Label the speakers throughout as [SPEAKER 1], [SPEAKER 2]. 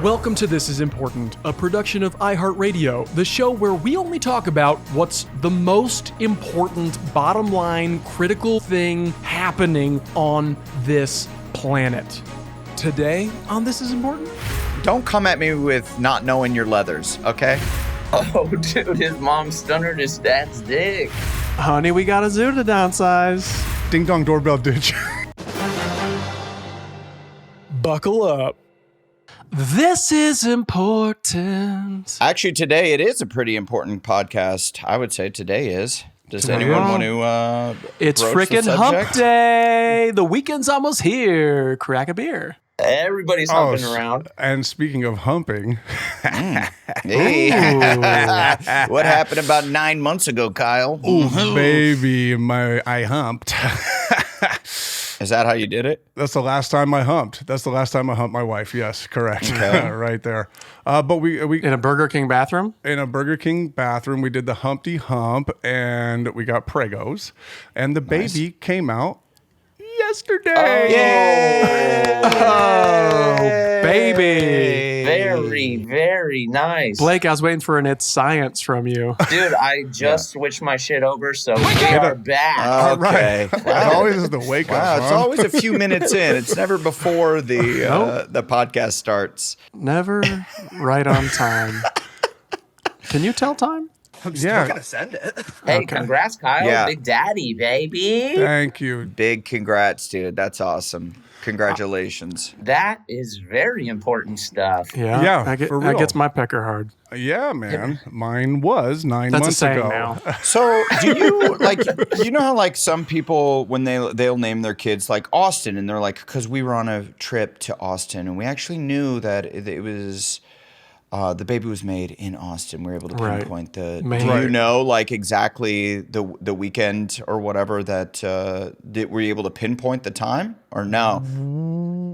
[SPEAKER 1] Welcome to This Is Important, a production of iHeartRadio, the show where we only talk about what's the most important, bottom line, critical thing happening on this planet. Today on This Is Important?
[SPEAKER 2] Don't come at me with not knowing your leathers, okay?
[SPEAKER 3] Oh, dude, his mom stunnered his dad's dick.
[SPEAKER 1] Honey, we got a zoo to downsize.
[SPEAKER 4] Ding dong doorbell ditch.
[SPEAKER 1] Buckle up. This is important.
[SPEAKER 2] Actually, today it is a pretty important podcast. I would say today is. Does
[SPEAKER 1] Today
[SPEAKER 2] anyone
[SPEAKER 1] on.
[SPEAKER 2] want to
[SPEAKER 1] It's
[SPEAKER 2] broach the
[SPEAKER 1] freaking Hump
[SPEAKER 2] subject?
[SPEAKER 1] Day. The weekend's almost here. Crack a beer.
[SPEAKER 3] Everybody's humping around.
[SPEAKER 4] And speaking of humping,
[SPEAKER 2] Hey. What happened about 9 months ago, Kyle?
[SPEAKER 4] baby, I humped.
[SPEAKER 2] Is that how you did it?
[SPEAKER 4] That's the last time I humped. That's the last time I humped my wife. Yes, correct.
[SPEAKER 2] Okay.
[SPEAKER 4] Right there. But we
[SPEAKER 1] In a Burger King bathroom?
[SPEAKER 4] in a Burger King bathroom, we did the Humpty Hump, and we got Pregos, and the baby came out yesterday.
[SPEAKER 2] Yay!
[SPEAKER 1] Oh, baby.
[SPEAKER 3] Very, very nice.
[SPEAKER 1] Blake, I was waiting for an It's Science from you.
[SPEAKER 3] Dude, I just switched my shit over, so we are back.
[SPEAKER 4] All right.
[SPEAKER 2] Okay.
[SPEAKER 4] It always is the wake
[SPEAKER 2] Wow,
[SPEAKER 4] up.
[SPEAKER 2] it's
[SPEAKER 4] huh?
[SPEAKER 2] always a few minutes in. It's never before the podcast starts.
[SPEAKER 1] Never right on time. Can you tell time?
[SPEAKER 4] Yeah.
[SPEAKER 3] Hey, congrats, Kyle.
[SPEAKER 2] Yeah.
[SPEAKER 3] Big daddy, baby.
[SPEAKER 4] Thank you.
[SPEAKER 2] Big congrats, dude. That's awesome. Congratulations.
[SPEAKER 3] That is very important stuff.
[SPEAKER 1] Yeah.
[SPEAKER 4] Yeah,
[SPEAKER 1] That
[SPEAKER 4] for real.
[SPEAKER 1] gets my pecker hard.
[SPEAKER 4] Yeah, man. Mine was 9
[SPEAKER 1] That's a
[SPEAKER 4] months
[SPEAKER 1] saying
[SPEAKER 4] ago.
[SPEAKER 1] now.
[SPEAKER 2] So, do you you know how like some people when they'll name their kids like Austin, and they're like, because we were on a trip to Austin and we actually knew that it was the baby was made in Austin. We were able to
[SPEAKER 1] Right.
[SPEAKER 2] pinpoint the.
[SPEAKER 1] Man.
[SPEAKER 2] Do you
[SPEAKER 4] Right.
[SPEAKER 2] know like exactly the weekend or whatever that were you able to pinpoint the time or no?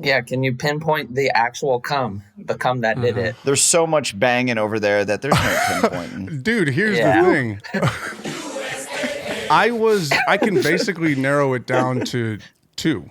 [SPEAKER 3] Yeah, can you pinpoint the actual the cum that did it?
[SPEAKER 2] There's so much banging over there that there's no pinpointing.
[SPEAKER 4] Dude, here's
[SPEAKER 3] Yeah.
[SPEAKER 4] the thing. I can basically narrow it down to 2.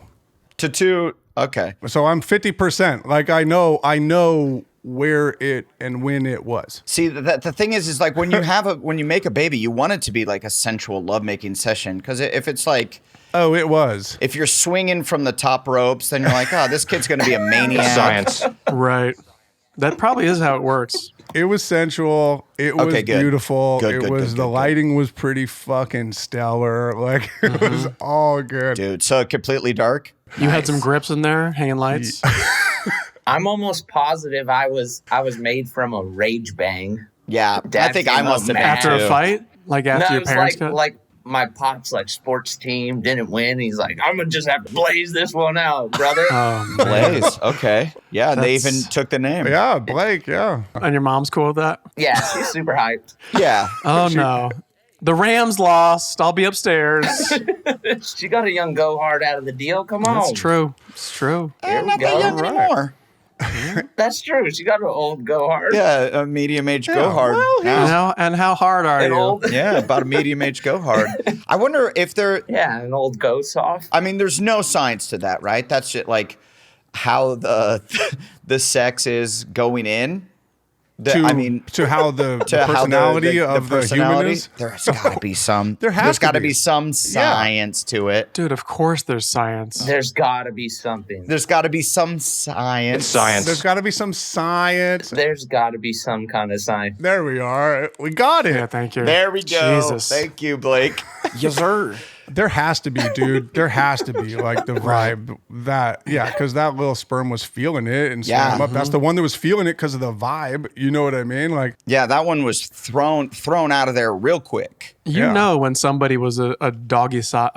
[SPEAKER 2] To two, okay.
[SPEAKER 4] So I'm 50%. Like I know where it and when it was.
[SPEAKER 2] See, the thing is like when you make a baby, you want it to be like a sensual lovemaking session. Because if it's like,
[SPEAKER 4] Oh, it was.
[SPEAKER 2] if you're swinging from the top ropes, then you're like, oh, this kid's going to be a maniac.
[SPEAKER 5] Science.
[SPEAKER 1] Right. That probably is how it works.
[SPEAKER 4] It was sensual. It was
[SPEAKER 2] Okay, good.
[SPEAKER 4] beautiful.
[SPEAKER 2] Good,
[SPEAKER 4] It was
[SPEAKER 2] good,
[SPEAKER 4] the
[SPEAKER 2] good.
[SPEAKER 4] lighting was pretty fucking stellar. Like it was all good.
[SPEAKER 2] Dude, so completely dark.
[SPEAKER 1] You had some grips in there, hanging lights.
[SPEAKER 3] I'm almost positive I was made from a rage bang.
[SPEAKER 2] Yeah,
[SPEAKER 3] Dad
[SPEAKER 2] I think
[SPEAKER 3] came
[SPEAKER 2] I
[SPEAKER 3] up
[SPEAKER 2] must have been
[SPEAKER 1] After
[SPEAKER 2] too.
[SPEAKER 1] a fight? Like after
[SPEAKER 3] No,
[SPEAKER 1] your
[SPEAKER 3] it was
[SPEAKER 1] parents got?
[SPEAKER 3] like my pop's like sports team didn't win. He's like, I'm gonna just have to blaze this one out, brother.
[SPEAKER 1] Oh, man.
[SPEAKER 2] Blaze. Okay. Yeah, and they
[SPEAKER 1] That's-
[SPEAKER 2] even took the name.
[SPEAKER 4] Yeah, Blake. Yeah.
[SPEAKER 1] And your mom's cool with that?
[SPEAKER 3] Yeah, she's super hyped.
[SPEAKER 2] Yeah.
[SPEAKER 1] Oh, no. The Rams lost. I'll be upstairs.
[SPEAKER 3] She got a young go hard out of the deal. Come on,
[SPEAKER 1] That's true. It's true.
[SPEAKER 3] Here we
[SPEAKER 2] Not that
[SPEAKER 3] go.
[SPEAKER 2] young
[SPEAKER 3] Right.
[SPEAKER 2] anymore.
[SPEAKER 3] That's true. She got an old go hard.
[SPEAKER 2] Yeah, a medium age go hard. now.
[SPEAKER 1] And how hard are
[SPEAKER 3] An
[SPEAKER 1] you?
[SPEAKER 3] old,
[SPEAKER 2] Yeah, about a medium age go hard. I wonder if there.
[SPEAKER 3] yeah, an old go soft.
[SPEAKER 2] I mean, there's no science to that, right? That's just like how the sex is going in.
[SPEAKER 4] To how the
[SPEAKER 2] To how
[SPEAKER 4] personality of the human
[SPEAKER 2] personality.
[SPEAKER 4] is.
[SPEAKER 2] There's got to be some.
[SPEAKER 4] There has
[SPEAKER 2] There's
[SPEAKER 4] to
[SPEAKER 2] got to
[SPEAKER 4] be.
[SPEAKER 2] be some science to it.
[SPEAKER 1] Dude, of course there's science.
[SPEAKER 3] There's got to be something.
[SPEAKER 2] There's got to be some science.
[SPEAKER 5] It's science.
[SPEAKER 4] There's got to be some science.
[SPEAKER 3] There's got to be some kind of sign.
[SPEAKER 4] There we are. We got it.
[SPEAKER 1] Yeah, thank you.
[SPEAKER 2] There we go.
[SPEAKER 1] Jesus.
[SPEAKER 2] Thank you, Blake.
[SPEAKER 1] Yes, sir.
[SPEAKER 4] There has to be, dude. There has to be like the vibe that, yeah, because that little sperm was feeling it and
[SPEAKER 2] Yeah.
[SPEAKER 4] swam up. That's the one that was feeling it because of the vibe. You know what I mean? Like,
[SPEAKER 2] Yeah, that one was thrown out of there real quick.
[SPEAKER 1] You
[SPEAKER 4] Yeah.
[SPEAKER 1] know when somebody was a doggy style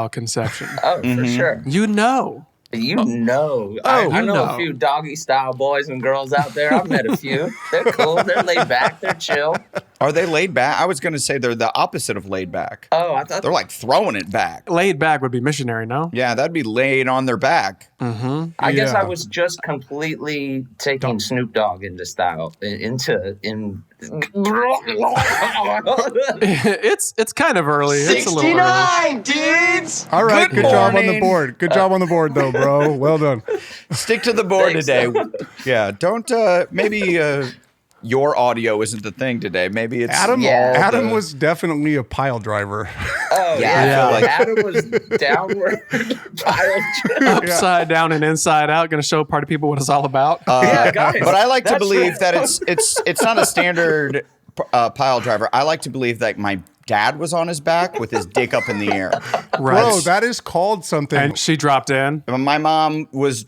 [SPEAKER 1] conception.
[SPEAKER 3] Oh, for sure.
[SPEAKER 1] You know.
[SPEAKER 3] You know.
[SPEAKER 1] Oh,
[SPEAKER 3] I
[SPEAKER 1] you
[SPEAKER 3] know
[SPEAKER 1] know.
[SPEAKER 3] a few doggy style boys and girls out there. I've met a few. They're cool. They're laid back. They're chill.
[SPEAKER 2] Are they laid back? I was going to say they're the opposite of laid back.
[SPEAKER 3] Oh, I thought
[SPEAKER 2] They're like throwing it back.
[SPEAKER 1] Laid back would be missionary, no?
[SPEAKER 2] Yeah, that'd be laid on their back.
[SPEAKER 3] I guess
[SPEAKER 4] Yeah.
[SPEAKER 3] I was just completely taking Snoop Dogg into style
[SPEAKER 1] It's kind of early. It's a little early.
[SPEAKER 5] dudes!
[SPEAKER 4] All right,
[SPEAKER 2] Good
[SPEAKER 4] good job on the
[SPEAKER 2] morning.
[SPEAKER 4] board. Good job on the board, though, bro. Well done.
[SPEAKER 2] Stick to the board
[SPEAKER 3] Thanks.
[SPEAKER 2] today. Yeah, don't maybe your audio isn't the thing today. Maybe it's
[SPEAKER 4] Adam
[SPEAKER 3] Yeah.
[SPEAKER 4] Adam was definitely a pile driver.
[SPEAKER 3] Oh,
[SPEAKER 2] Yeah,
[SPEAKER 3] yeah.
[SPEAKER 2] I feel like-
[SPEAKER 3] Adam was downward pile.
[SPEAKER 1] Upside down and inside out. Going to show party people what it's all about.
[SPEAKER 3] Yeah, guys.
[SPEAKER 2] But I like to
[SPEAKER 3] that's
[SPEAKER 2] believe
[SPEAKER 3] right.
[SPEAKER 2] that it's not a standard pile driver. I like to believe that my dad was on his back with his dick up in the air.
[SPEAKER 1] Right.
[SPEAKER 4] Bro, that is called something.
[SPEAKER 1] And she dropped in.
[SPEAKER 2] My mom was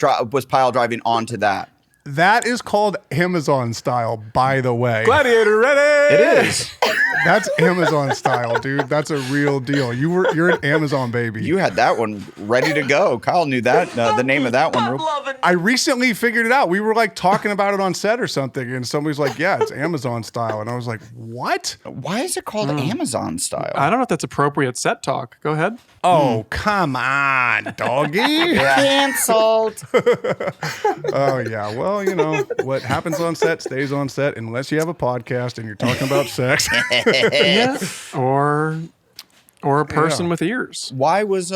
[SPEAKER 2] pile driving onto that.
[SPEAKER 4] That is called Amazon style, by the way.
[SPEAKER 1] Gladiator ready.
[SPEAKER 2] It is.
[SPEAKER 4] That's Amazon style, dude. That's a real deal. You're an Amazon baby.
[SPEAKER 2] You had that one ready to go. Kyle knew that the name of that one.
[SPEAKER 4] I recently figured it out. We were like talking about it on set or something, and somebody's like, "Yeah, it's Amazon style," and I was like, "What?
[SPEAKER 2] Why is it called Amazon style?
[SPEAKER 1] I don't know if that's appropriate set talk. Go ahead.
[SPEAKER 4] Oh, come on, doggy."
[SPEAKER 2] Canceled.
[SPEAKER 4] Oh yeah. Well, you know what happens on set stays on set, unless you have a podcast and you're talking about sex.
[SPEAKER 1] Yeah. Or a person
[SPEAKER 4] Yeah.
[SPEAKER 1] with ears.
[SPEAKER 2] Why is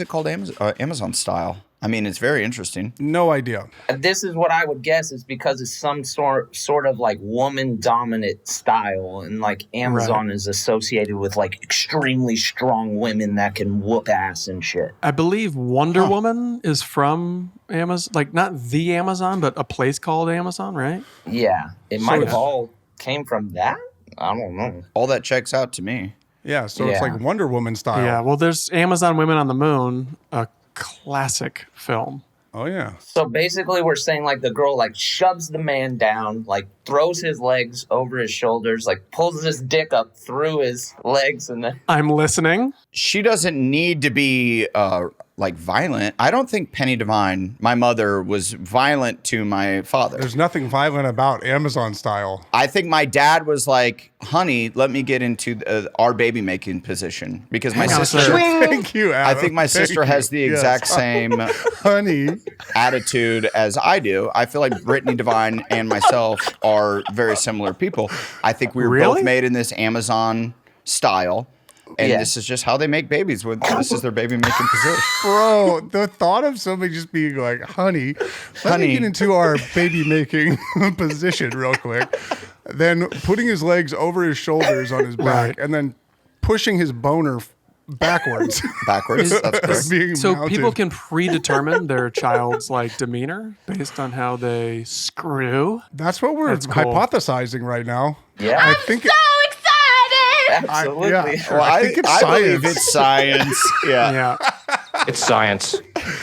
[SPEAKER 2] it called Amazon style? I mean, it's very interesting.
[SPEAKER 4] No idea.
[SPEAKER 3] This is what I would guess is because it's some sort of like woman dominant style, and like Amazon is associated with like extremely strong women that can whoop ass and shit.
[SPEAKER 1] I believe Wonder Woman is from Amazon, like not the Amazon, but a place called Amazon, right?
[SPEAKER 3] Yeah, it might have
[SPEAKER 1] yeah.
[SPEAKER 3] all came from that. I don't know.
[SPEAKER 2] All that checks out to me.
[SPEAKER 4] Yeah. So it's
[SPEAKER 3] Yeah.
[SPEAKER 4] like Wonder Woman style.
[SPEAKER 1] Yeah. Well, there's Amazon Women on the Moon, a classic film.
[SPEAKER 4] Oh yeah.
[SPEAKER 3] So basically, we're saying like the girl like shoves the man down, like throws his legs over his shoulders, like pulls his dick up through his legs, and then
[SPEAKER 1] I'm listening.
[SPEAKER 2] She doesn't need to be like violent. I don't think Penny Devine, my mother, was violent to my father.
[SPEAKER 4] There's nothing violent about Amazon style.
[SPEAKER 2] I think my dad was like, "Honey, let me get into our baby making position," because my
[SPEAKER 1] Hang on a
[SPEAKER 2] sister.
[SPEAKER 1] second.
[SPEAKER 4] Thank you,
[SPEAKER 2] I
[SPEAKER 4] Adam.
[SPEAKER 2] think my
[SPEAKER 4] Thank
[SPEAKER 2] sister
[SPEAKER 4] you.
[SPEAKER 2] has the exact
[SPEAKER 4] Yes.
[SPEAKER 2] same
[SPEAKER 4] Honey.
[SPEAKER 2] attitude as I do. I feel like Brittany Devine and myself are very similar people. I think we were
[SPEAKER 1] Really?
[SPEAKER 2] both made in this Amazon style. And
[SPEAKER 3] Yeah.
[SPEAKER 2] this is just how they make babies. This is their baby making position.
[SPEAKER 4] Bro, the thought of somebody just being like, honey, let
[SPEAKER 2] Honey.
[SPEAKER 4] me get into our baby making position real quick. Then putting his legs over his shoulders on his back
[SPEAKER 1] Right.
[SPEAKER 4] and then pushing his boner backwards.
[SPEAKER 2] Backwards. That's correct.
[SPEAKER 4] Being
[SPEAKER 1] So
[SPEAKER 4] mounted.
[SPEAKER 1] people can predetermine their child's like demeanor based on how they screw.
[SPEAKER 4] That's what we're
[SPEAKER 1] That's cool.
[SPEAKER 4] hypothesizing right now.
[SPEAKER 3] Yeah.
[SPEAKER 4] I think
[SPEAKER 3] absolutely.
[SPEAKER 4] Well, I think it's
[SPEAKER 2] believe
[SPEAKER 4] science.
[SPEAKER 2] it's science. Yeah.
[SPEAKER 1] Yeah.
[SPEAKER 5] It's science.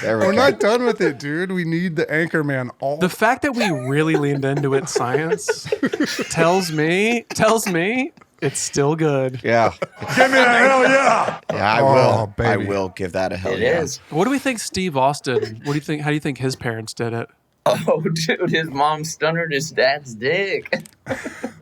[SPEAKER 2] There we
[SPEAKER 4] we're
[SPEAKER 2] go.
[SPEAKER 4] not done with it, dude. We need the Anchorman all
[SPEAKER 1] The fact that we really leaned into it science tells me it's still good.
[SPEAKER 2] Yeah.
[SPEAKER 4] Give me a hell yeah.
[SPEAKER 2] Yeah, I
[SPEAKER 4] Oh,
[SPEAKER 2] will. I
[SPEAKER 4] baby.
[SPEAKER 2] will give that a hell
[SPEAKER 3] It
[SPEAKER 2] yeah.
[SPEAKER 3] is.
[SPEAKER 1] What do we think Steve Austin, how do you think his parents did it?
[SPEAKER 3] Oh, dude, his mom stunnered his dad's dick.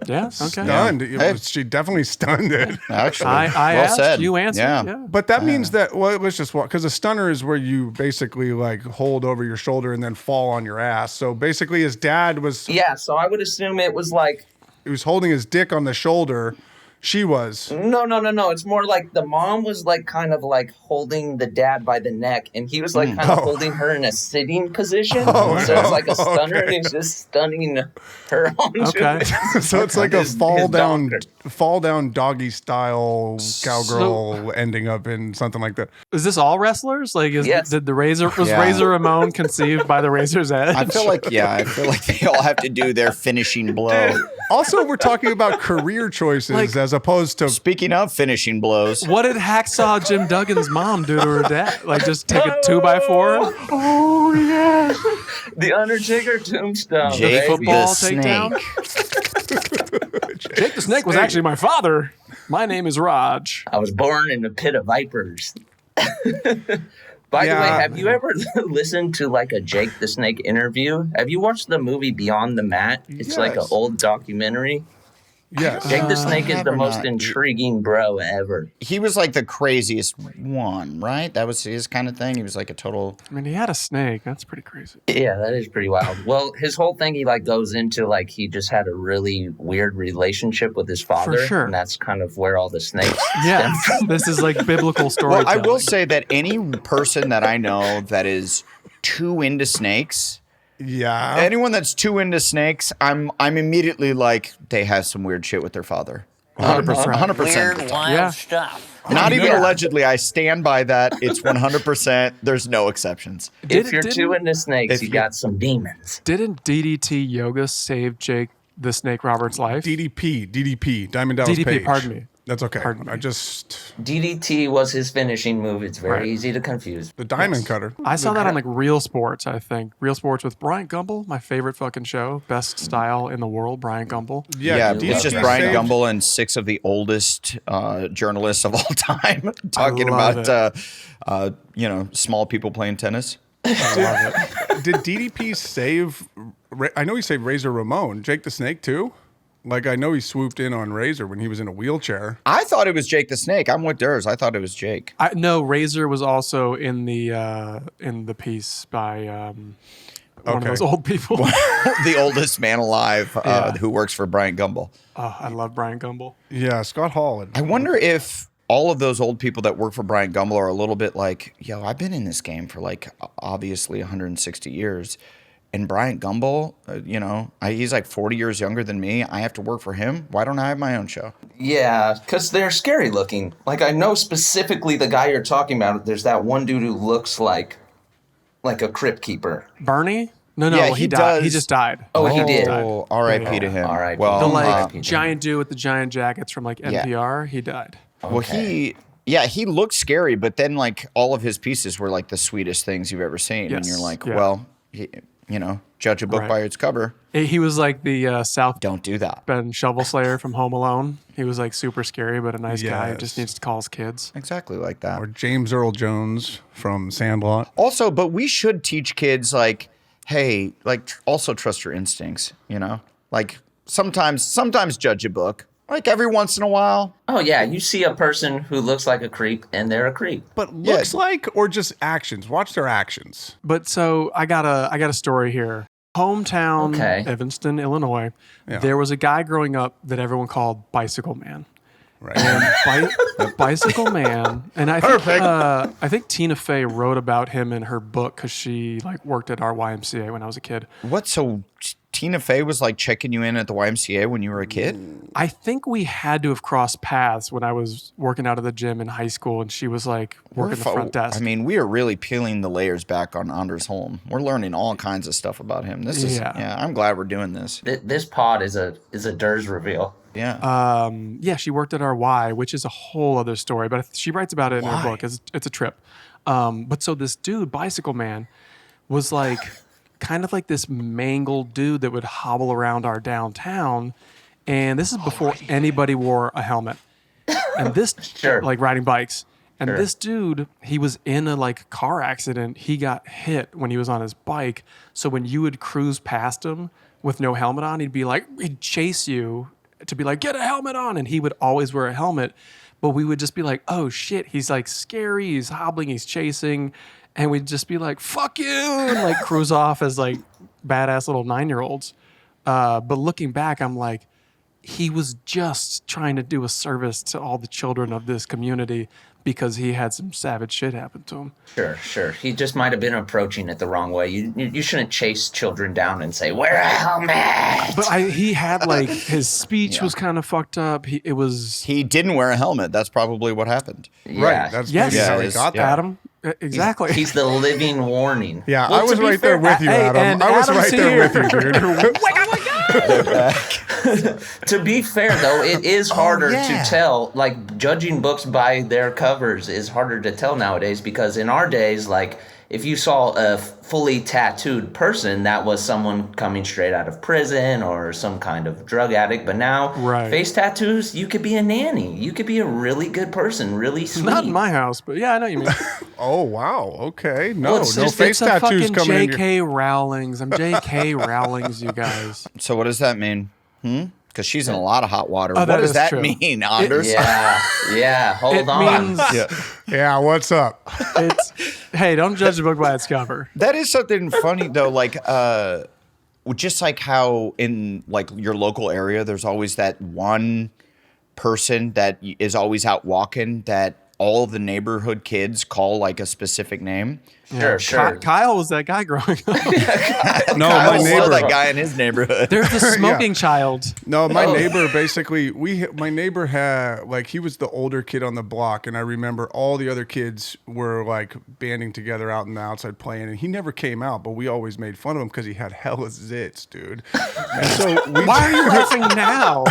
[SPEAKER 1] Yeah, okay.
[SPEAKER 4] Stunned.
[SPEAKER 2] Hey.
[SPEAKER 4] She definitely stunned it.
[SPEAKER 2] Actually,
[SPEAKER 1] I
[SPEAKER 2] well
[SPEAKER 1] asked,
[SPEAKER 2] said.
[SPEAKER 1] you answered.
[SPEAKER 2] Yeah.
[SPEAKER 1] Yeah.
[SPEAKER 4] But that means that, well, let's just walk, because a stunner is where you basically like hold over your shoulder and then fall on your ass. So basically his dad was,
[SPEAKER 3] Yeah, so I would assume it was like,
[SPEAKER 4] he was holding his dick on the shoulder. She was.
[SPEAKER 3] no. It's more like the mom was like kind of like holding the dad by the neck, and he was like kind of holding her in a sitting position. So it's like a stunner, and he's just stunning her onto
[SPEAKER 1] Okay.
[SPEAKER 3] it.
[SPEAKER 4] So it's like a
[SPEAKER 3] His
[SPEAKER 4] fall
[SPEAKER 3] dog.
[SPEAKER 4] down doggy style cowgirl ending up in something like that.
[SPEAKER 1] Is this all wrestlers? Like,
[SPEAKER 3] Yes.
[SPEAKER 1] did the Razor, was
[SPEAKER 2] Yeah.
[SPEAKER 1] Razor Ramon conceived by the Razor's Edge?
[SPEAKER 2] I feel like they all have to do their finishing blow.
[SPEAKER 4] Also, we're talking about career choices
[SPEAKER 1] Like-
[SPEAKER 4] as opposed to
[SPEAKER 2] Speaking of finishing blows,
[SPEAKER 1] What did Hacksaw Jim Duggan's mom do to her dad? Like, just take a 2x4?
[SPEAKER 3] Oh yeah, the Undertaker tombstone.
[SPEAKER 2] Jake
[SPEAKER 3] baby.
[SPEAKER 1] Football
[SPEAKER 2] the
[SPEAKER 1] takedown?
[SPEAKER 2] Snake.
[SPEAKER 1] Jake the Snake was actually my father. My name is Raj.
[SPEAKER 3] I was born in a pit of vipers. By the way,
[SPEAKER 4] Yeah.
[SPEAKER 3] have you ever listened to like a Jake the Snake interview? Have you watched the movie Beyond the Mat? It's like an
[SPEAKER 4] Yes.
[SPEAKER 3] old documentary.
[SPEAKER 4] Yes.
[SPEAKER 3] Jake the Snake is the
[SPEAKER 2] Never
[SPEAKER 3] most
[SPEAKER 2] not.
[SPEAKER 3] intriguing bro ever.
[SPEAKER 2] He was like the craziest one, right? That was his kind of thing. He was like a total.
[SPEAKER 1] I mean, he had a snake. That's pretty crazy.
[SPEAKER 3] Yeah, that is pretty wild. Well, his whole thing, he like goes into like he just had a really weird relationship with his father,
[SPEAKER 1] sure.
[SPEAKER 3] and that's kind of where all the snakes
[SPEAKER 1] Yeah,
[SPEAKER 3] stem from.
[SPEAKER 1] this is like biblical
[SPEAKER 2] Well,
[SPEAKER 1] storytelling.
[SPEAKER 2] I will say that any person that I know that is too into snakes,
[SPEAKER 4] Yeah.
[SPEAKER 2] anyone that's too into snakes, I'm immediately like they have some weird shit with their father.
[SPEAKER 1] 100%.
[SPEAKER 2] 100%.
[SPEAKER 5] Weird, wild
[SPEAKER 1] Yeah.
[SPEAKER 5] stuff.
[SPEAKER 2] Not even
[SPEAKER 3] Yeah.
[SPEAKER 2] allegedly. I stand by that. It's 100%. There's no exceptions.
[SPEAKER 3] If you're
[SPEAKER 1] didn't-
[SPEAKER 3] too into snakes,
[SPEAKER 2] if
[SPEAKER 3] you
[SPEAKER 2] you-
[SPEAKER 3] got some demons.
[SPEAKER 1] Didn't DDT Yoga save Jake the Snake Roberts' life?
[SPEAKER 4] DDP, Diamond Dallas
[SPEAKER 1] DDP,
[SPEAKER 4] Page.
[SPEAKER 1] pardon me.
[SPEAKER 4] That's okay.
[SPEAKER 1] Pardon me.
[SPEAKER 4] I just
[SPEAKER 3] DDT was his finishing move. It's very
[SPEAKER 1] Right.
[SPEAKER 3] easy to confuse.
[SPEAKER 4] the diamond cutter.
[SPEAKER 1] I saw that on like Real Sports, I think. Real Sports with Brian Gumble, my favorite fucking show. Best style in the world, Brian Gumble.
[SPEAKER 2] Yeah,
[SPEAKER 4] DDP
[SPEAKER 2] it's just Brian
[SPEAKER 4] saved-
[SPEAKER 2] Gumble and 6 of the oldest journalists of all time talking
[SPEAKER 1] love
[SPEAKER 2] about small people playing tennis.
[SPEAKER 4] Did DDP save? I know he saved Razor Ramon. Jake the Snake too. Like I know he swooped in on Razor when he was in a wheelchair.
[SPEAKER 2] I thought it was Jake the Snake. I'm with Durs. I thought it was Jake.
[SPEAKER 1] No, Razor was also in the piece by one of
[SPEAKER 4] Okay.
[SPEAKER 1] those old people.
[SPEAKER 2] The oldest man alive
[SPEAKER 1] Yeah.
[SPEAKER 2] who works for Brian Gumble.
[SPEAKER 1] Oh, I love Brian Gumble.
[SPEAKER 4] Yeah, Scott Hall.
[SPEAKER 2] I wonder if all of those old people that work for Brian Gumble are a little bit like, yo, I've been in this game for like obviously 160 years. And Brian Gumble, he's like 40 years younger than me. I have to work for him. Why don't I have my own show?
[SPEAKER 3] Yeah, because they're scary looking. Like, I know specifically the guy you're talking about. There's that one dude who looks like a crypt keeper.
[SPEAKER 1] Bernie? No,
[SPEAKER 2] Yeah,
[SPEAKER 1] he
[SPEAKER 2] he
[SPEAKER 1] died. He
[SPEAKER 2] does.
[SPEAKER 1] just died.
[SPEAKER 3] Oh, he did.
[SPEAKER 2] Oh, R.I.P. to him.
[SPEAKER 3] R.I.P.
[SPEAKER 2] Well,
[SPEAKER 1] The
[SPEAKER 3] Oh,
[SPEAKER 1] like
[SPEAKER 3] uh,
[SPEAKER 1] giant dude with the giant jackets from like NPR, he died.
[SPEAKER 2] well,
[SPEAKER 3] Okay.
[SPEAKER 2] he looked scary, but then like all of his pieces were like the sweetest things you've ever seen, and
[SPEAKER 1] Yes,
[SPEAKER 2] you're like,
[SPEAKER 1] yeah.
[SPEAKER 2] well, judge a book
[SPEAKER 1] Right.
[SPEAKER 2] by its cover.
[SPEAKER 1] He was like the South
[SPEAKER 2] Don't do that.
[SPEAKER 1] Bend Shovel Slayer from Home Alone. He was like super scary, but a nice guy who just
[SPEAKER 4] Yes.
[SPEAKER 1] needs to call his kids.
[SPEAKER 2] Exactly like that.
[SPEAKER 4] Or James Earl Jones from Sandlot.
[SPEAKER 2] Also, but we should teach kids like, hey, like also trust your instincts, Like sometimes judge a book. Like every once in a while.
[SPEAKER 3] Oh, yeah, you see a person who looks like a creep, and they're a creep.
[SPEAKER 4] But looks like or just actions? Watch their actions.
[SPEAKER 1] But so I got a story here. Hometown,
[SPEAKER 3] Okay.
[SPEAKER 1] Evanston, Illinois.
[SPEAKER 4] Yeah.
[SPEAKER 1] There was a guy growing up that everyone called Bicycle Man.
[SPEAKER 4] Right.
[SPEAKER 1] Bicycle Man, and I think Tina Fey wrote about him in her book because she like worked at our YMCA when I was a kid.
[SPEAKER 2] What? So Tina Fey was like checking you in at the YMCA when you were a kid?
[SPEAKER 1] I think we had to have crossed paths when I was working out of the gym in high school, and she was like working the front desk.
[SPEAKER 2] I mean, we are really peeling the layers back on Anders Holm. We're learning all kinds of stuff about him. This is,
[SPEAKER 1] Yeah.
[SPEAKER 2] I'm glad we're doing this.
[SPEAKER 3] This pod is a Durs reveal.
[SPEAKER 2] Yeah.
[SPEAKER 1] Yeah, she worked at our Y, which is a whole other story, but she writes about it in her book. It's a trip. But so this dude, Bicycle Man, was like kind of like this mangled dude that would hobble around our downtown. And this is before anybody wore a helmet. And this,
[SPEAKER 3] Sure.
[SPEAKER 1] like riding bikes. And
[SPEAKER 3] Sure.
[SPEAKER 1] this dude, he was in a like car accident. He got hit when he was on his bike. So when you would cruise past him with no helmet on, he'd chase you to be like, get a helmet on. And he would always wear a helmet. But we would just be like, oh shit, he's like scary, he's hobbling, he's chasing. And we'd just be like, fuck you, and like cruise off as like badass little 9-year-olds. But looking back, I'm like, he was just trying to do a service to all the children of this community because he had some savage shit happen to him.
[SPEAKER 3] Sure. He just might have been approaching it the wrong way. You shouldn't chase children down and say, wear a helmet.
[SPEAKER 1] But he had like, his speech was kind of fucked up. He
[SPEAKER 2] He didn't wear a helmet. That's probably what happened.
[SPEAKER 3] Yeah.
[SPEAKER 4] Right. That's
[SPEAKER 1] Yes.
[SPEAKER 4] maybe how he
[SPEAKER 2] Yeah,
[SPEAKER 4] got that.
[SPEAKER 1] Adam, exactly.
[SPEAKER 3] He's the living warning.
[SPEAKER 4] Yeah,
[SPEAKER 1] Well,
[SPEAKER 4] I was
[SPEAKER 1] to be
[SPEAKER 4] right there
[SPEAKER 1] fair,
[SPEAKER 4] with you,
[SPEAKER 1] hey,
[SPEAKER 4] Adam.
[SPEAKER 1] and
[SPEAKER 4] I was
[SPEAKER 1] Adam's
[SPEAKER 4] right there with you,
[SPEAKER 1] here.
[SPEAKER 4] dude.
[SPEAKER 3] To be fair, though, it is harder
[SPEAKER 2] yeah.
[SPEAKER 3] to tell. Like, judging books by their covers is harder to tell nowadays because in our days, like, if you saw a fully tattooed person, that was someone coming straight out of prison or some kind of drug addict. But now,
[SPEAKER 1] Right.
[SPEAKER 3] face tattoos, you could be a nanny. You could be a really good person, really sweet.
[SPEAKER 1] Not in my house, but yeah, I know what you mean.
[SPEAKER 4] Oh wow. Okay. No,
[SPEAKER 3] Well, it's
[SPEAKER 4] no
[SPEAKER 3] just-
[SPEAKER 4] face
[SPEAKER 1] It's a
[SPEAKER 4] tattoos
[SPEAKER 1] fucking
[SPEAKER 4] coming in.
[SPEAKER 1] J.K. Rowling's. I'm J.K. Rowling's, you guys.
[SPEAKER 2] So what does that mean? because she's in a lot of hot water.
[SPEAKER 1] Oh,
[SPEAKER 2] What
[SPEAKER 1] that
[SPEAKER 2] does
[SPEAKER 1] is
[SPEAKER 2] that
[SPEAKER 1] true.
[SPEAKER 2] mean, Anders?
[SPEAKER 3] Yeah. Hold on.
[SPEAKER 4] Yeah, what's up?
[SPEAKER 1] Hey, don't judge a book by its cover.
[SPEAKER 2] That is something funny though, like just like how in like your local area, there's always that one person that is always out walking that all the neighborhood kids call like a specific name.
[SPEAKER 3] Sure.
[SPEAKER 1] Kyle was that guy growing up.
[SPEAKER 4] No,
[SPEAKER 2] I
[SPEAKER 4] my
[SPEAKER 2] was
[SPEAKER 4] neighbor.
[SPEAKER 2] that guy in his neighborhood.
[SPEAKER 1] There's the smoking child.
[SPEAKER 4] No, my neighbor basically, my neighbor had, like, he was the older kid on the block, and I remember all the other kids were, like, banding together out in the outside playing, and he never came out, but we always made fun of him because he had hella zits, dude. And so
[SPEAKER 1] Why are you laughing now?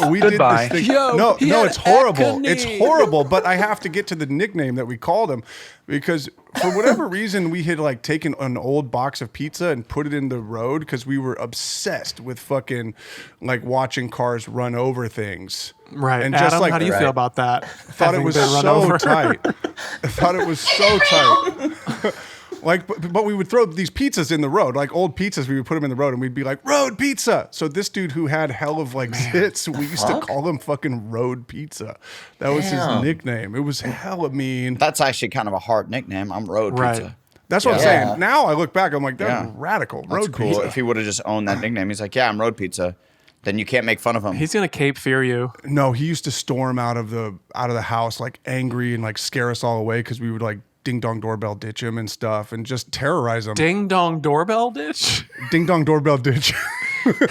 [SPEAKER 4] we
[SPEAKER 5] Goodbye.
[SPEAKER 4] did this thing.
[SPEAKER 1] Yo,
[SPEAKER 4] no,
[SPEAKER 1] he had
[SPEAKER 4] it's horrible.
[SPEAKER 1] acne.
[SPEAKER 4] It's horrible, but I have to get to the nickname that we called him because for whatever reason, we had like taken an old box of pizza and put it in the road because we were obsessed with fucking like watching cars run over things.
[SPEAKER 1] Right.
[SPEAKER 4] And
[SPEAKER 1] Adam,
[SPEAKER 4] just like
[SPEAKER 1] how do you feel about that?
[SPEAKER 4] thought it was so tight. I thought it was so tight. Like, but we would throw these pizzas in the road, like old pizzas. We would put them in the road, and we'd be like, "Road pizza." So this dude who had hell of like zits, we used to call him fucking Road Pizza. That was his nickname. It was hella mean.
[SPEAKER 2] That's actually kind of a hard nickname. I'm Road
[SPEAKER 1] Right.
[SPEAKER 2] Pizza.
[SPEAKER 4] That's what I'm saying. Now I look back, I'm like, that's radical.
[SPEAKER 2] That's
[SPEAKER 4] Road
[SPEAKER 2] cool.
[SPEAKER 4] Pizza.
[SPEAKER 2] If he would have just owned that nickname, he's like, yeah, I'm Road Pizza. Then you can't make fun of him.
[SPEAKER 1] He's gonna Cape Fear you.
[SPEAKER 4] No, he used to storm out of the house like angry and like scare us all away because we would like ding dong doorbell ditch him and stuff and just terrorize him.
[SPEAKER 1] Ding dong doorbell ditch.
[SPEAKER 4] Ding dong doorbell ditch.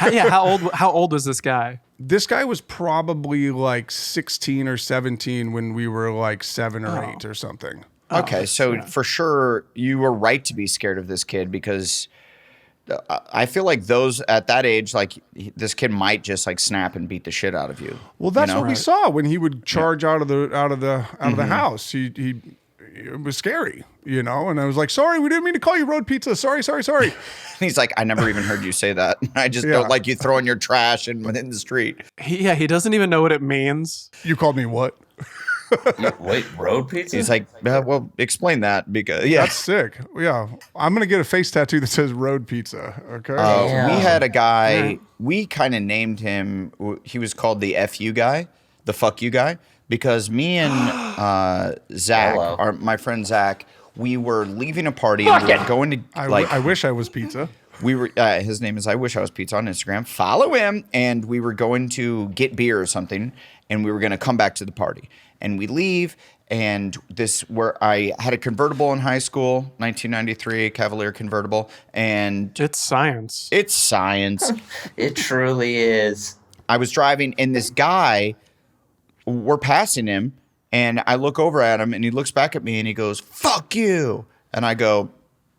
[SPEAKER 1] How old was this guy?
[SPEAKER 4] This guy was probably like 16 or 17 when we were like 7 or 8 or something.
[SPEAKER 2] Okay, so for sure you were right to be scared of this kid because I feel like those at that age, like this kid might just like snap and beat the shit out of you.
[SPEAKER 4] Well, that's
[SPEAKER 2] you know?
[SPEAKER 4] what we saw when he would charge out of the house. It was scary, you know. And I was like, "Sorry, we didn't mean to call you Road Pizza. Sorry."
[SPEAKER 2] And he's like, I never even heard you say that. I just don't like you throwing your trash in the street.
[SPEAKER 1] He doesn't even know what it means.
[SPEAKER 4] You called me what?
[SPEAKER 3] Wait, Road Pizza?
[SPEAKER 2] He's like, well, explain that because
[SPEAKER 4] That's sick. Yeah, I'm gonna get a face tattoo that says Road Pizza. Okay.
[SPEAKER 2] we had a guy. We kind of named him. He was called the FU guy, the fuck you guy, because me and Zach, my friend Zach, we were leaving a party and we were going to
[SPEAKER 4] I wish I was pizza.
[SPEAKER 2] we were his name is I Wish I Was Pizza on Instagram. Follow him, and we were going to get beer or something, and we were going to come back to the party. And we leave, and I had a convertible in high school, 1993, Cavalier convertible, and
[SPEAKER 1] It's science.
[SPEAKER 2] it's science.
[SPEAKER 3] It truly is.
[SPEAKER 2] I was driving, and this guy, we're passing him, and I look over at him, and he looks back at me, and he goes, "Fuck you," and I go,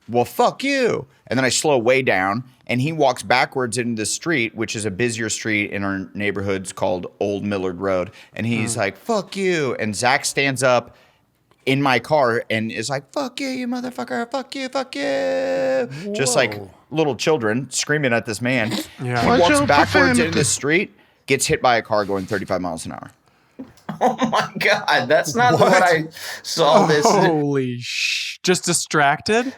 [SPEAKER 2] "Well, fuck you," and then I slow way down, and he walks backwards into the street, which is a busier street in our neighborhoods called Old Millard Road. And he's like, "Fuck you." And Zach stands up in my car and is like, "Fuck you, you motherfucker. Fuck you, fuck you." Whoa. Just like little children screaming at this man.
[SPEAKER 1] Yeah.
[SPEAKER 2] He walks backwards into the street, gets hit by a car going 35 miles an hour.
[SPEAKER 3] Oh my God, that's not what I saw this.
[SPEAKER 1] Holy just distracted?